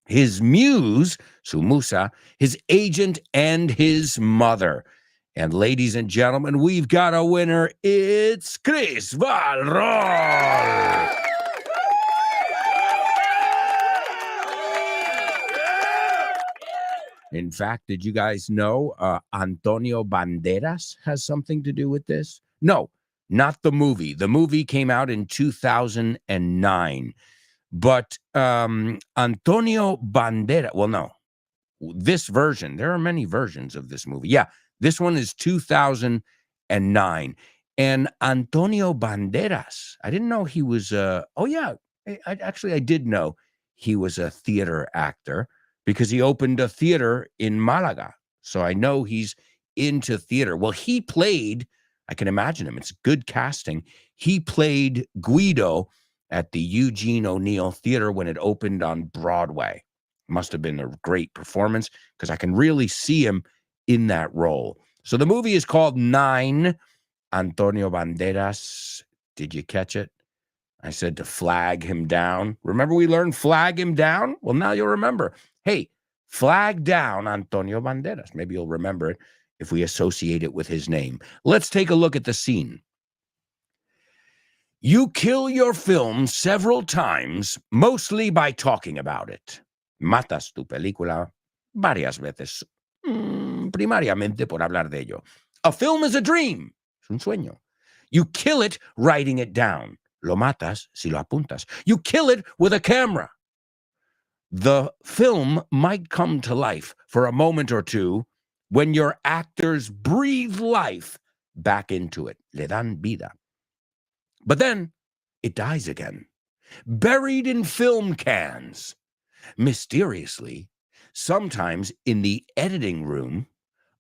his muse, su musa, his agent, and his mother. And ladies and gentlemen, we've got a winner. It's Chris Valrol. In fact, did you guys know Antonio Banderas has something to do with this? No, not the movie. The movie came out in 2009. But Antonio Banderas, well, no, this version, there are many versions of this movie. Yeah, this one is 2009. And Antonio Banderas, I didn't know he was, I did know he was a theater actor because he opened a theater in Malaga. So I know he's into theater. Well, he played, I can imagine him, it's good casting. He played Guido at the Eugene O'Neill Theater when it opened on Broadway. Must have been a great performance because I can really see him in that role. So the movie is called 9. Antonio Banderas. Did you catch it? I said to flag him down. Remember we learned flag him down? Well, now you'll remember. Hey, flag down Antonio Banderas. Maybe you'll remember it if we associate it with his name. Let's take a look at the scene. You kill your film several times, mostly by talking about it. Matas tu película varias veces, primariamente por hablar de ello. A film is a dream, es un sueño. You kill it writing it down. Lo matas si lo apuntas. You kill it with a camera. The film might come to life for a moment or two when your actors breathe life back into it. Le dan vida. But then it dies again, buried in film cans. Mysteriously, sometimes in the editing room,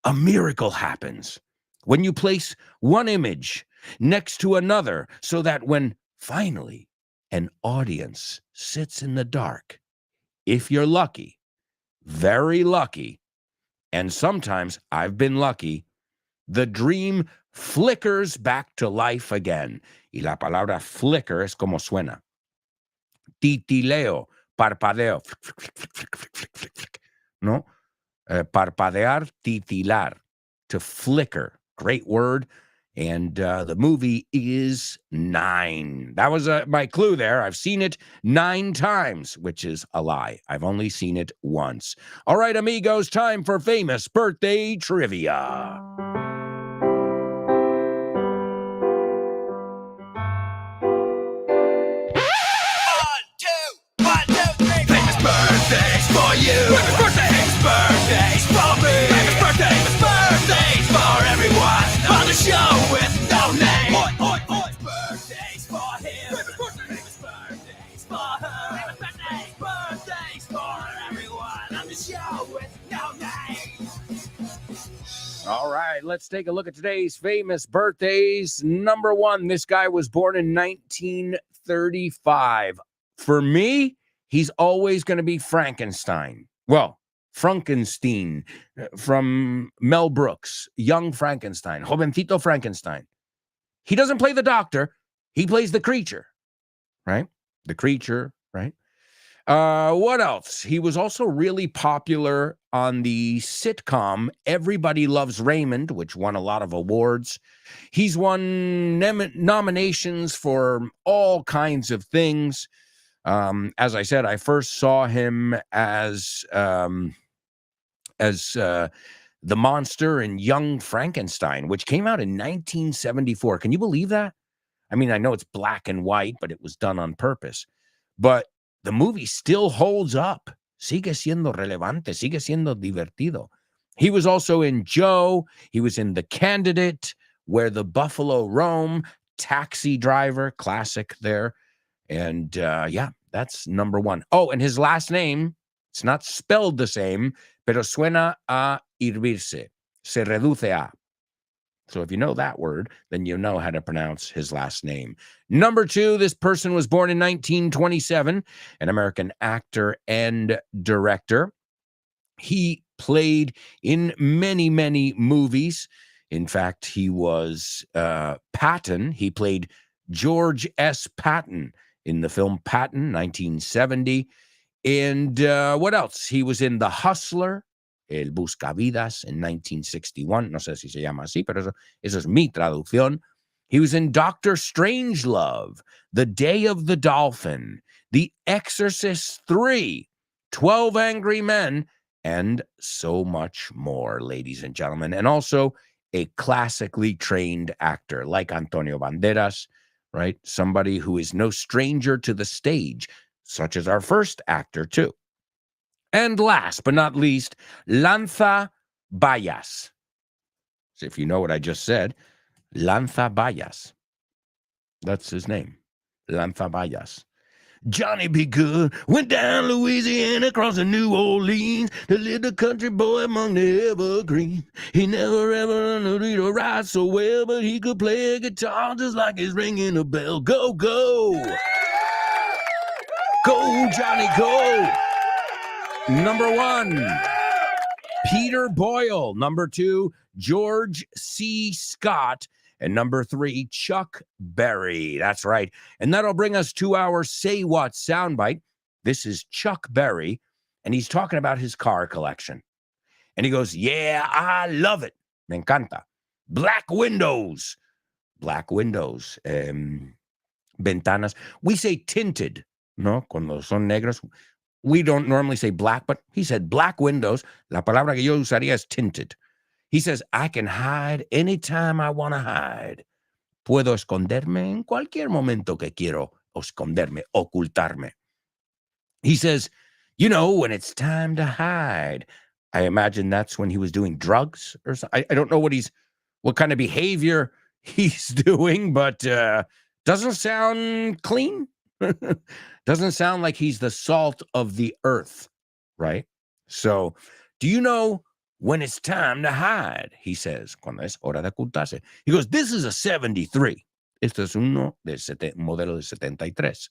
a miracle happens when you place one image next to another so that when finally an audience sits in the dark, if you're lucky, very lucky, and sometimes I've been lucky, the dream flickers back to life again. Y la palabra flicker es como suena. Titileo, parpadeo. ¿No? Parpadear, titilar. To flicker. Great word. And the movie is 9. That was my clue there. I've seen it 9 times, which is a lie. I've only seen it once. All right, amigos, time for famous birthday trivia. Birthdays for you. Famous birthdays. Birthdays for me. Famous birthdays. Birthdays for everyone on the show with no name. Oi, oi, oi. Birthdays for him. Famous birthdays for her. Famous birthdays. Birthdays for everyone on the show with no name. All right, let's take a look at today's famous birthdays. Number 1, this guy was born in 1935. For me, he's always going to be Frankenstein. Well, Frankenstein from Mel Brooks, Young Frankenstein, Jovencito Frankenstein. He doesn't play the doctor. He plays the creature, right? The creature, right? What else? He was also really popular on the sitcom Everybody Loves Raymond, which won a lot of awards. He's won nominations for all kinds of things. As I said, I first saw him as the monster in Young Frankenstein, which came out in 1974. Can you believe that? I mean, I know it's black and white, but it was done on purpose. But the movie still holds up. Sigue siendo relevante, sigue siendo divertido. He was also in Joe. He was in The Candidate, Where the Buffalo Roam, Taxi Driver, classic there. And yeah, that's number one. Oh, and his last name, it's not spelled the same, pero suena a hervirse. Se reduce a. So if you know that word, then you know how to pronounce his last name. Number two, this person was born in 1927, an American actor and director. He played in many, many movies. In fact, he was Patton. He played George S. Patton in the film Patton, 1970. And what else? He was in The Hustler, El Buscavidas, in 1961. No sé si se llama así, pero eso es mi traducción. He was in Dr. Strangelove, The Day of the Dolphin, The Exorcist 3, 12 Angry Men, and so much more, ladies and gentlemen. And also a classically trained actor like Antonio Banderas, right? Somebody who is no stranger to the stage, such as our first actor, too. And last but not least, Lanza Bayas. So if you know what I just said, Lanza Bayas. That's his name, Lanza Bayas. Johnny Be Good went down Louisiana, crossing New Orleans, to live the country boy among the evergreens. He never ever knew to ride so well, but he could play a guitar just like he's ringing a bell. Go, go! Go, Johnny, go! Number one, Peter Boyle. Number two, George C. Scott. And number three, Chuck Berry. That's right. And that'll bring us to our Say What soundbite. This is Chuck Berry, and he's talking about his car collection. And he goes, yeah, I love it. Me encanta. Black windows. Black windows. Ventanas. We say tinted, no? Cuando son negros. We don't normally say black, but he said black windows. La palabra que yo usaría es tinted. He says, I can hide anytime I want to hide. Puedo esconderme en cualquier momento que quiero esconderme, ocultarme. He says, you know, when it's time to hide. I imagine that's when he was doing drugs or something. I don't know what kind of behavior he's doing, but doesn't sound clean. Doesn't sound like he's the salt of the earth, right? So, do you know when it's time to hide? He says, cuando es hora de ocultarse. He goes, this is a 73. Este es uno modelo de 73.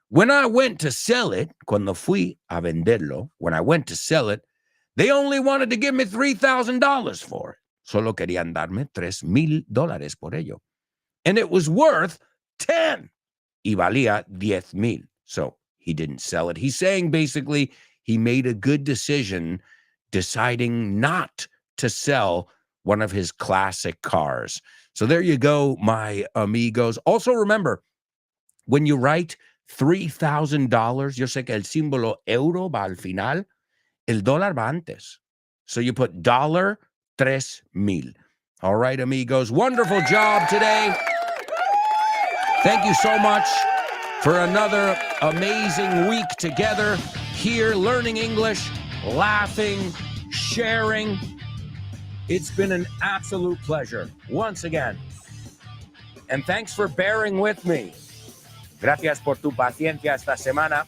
When I went to sell it, cuando fui a venderlo, when I went to sell it, they only wanted to give me $3,000 for it. Solo querían darme $3,000 por ello. And it was worth 10. Y valía 10,000. So he didn't sell it. He's saying basically he made a good decision deciding not to sell one of his classic cars. So there you go, my amigos. Also remember, when you write $3,000, yo sé que el símbolo euro va al final, el dólar va antes. So you put $3,000. All right, amigos. Wonderful job today. Thank you so much for another amazing week together here, learning English, laughing, sharing. It's been an absolute pleasure once again. And thanks for bearing with me. Gracias por tu paciencia esta semana.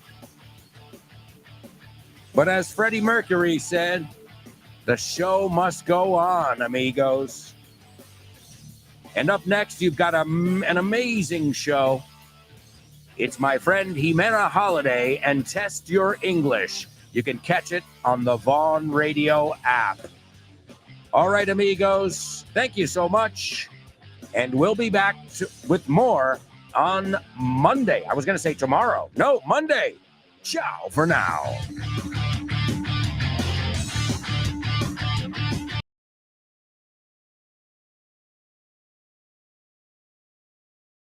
But as Freddie Mercury said, the show must go on, amigos. And up next, you've got an amazing show. It's my friend Jimena Holiday and Test Your English. You can catch it on the Vaughn Radio app. All right, amigos, thank you so much. And we'll be back with more on Monday. I was going to say tomorrow. No, Monday. Ciao for now.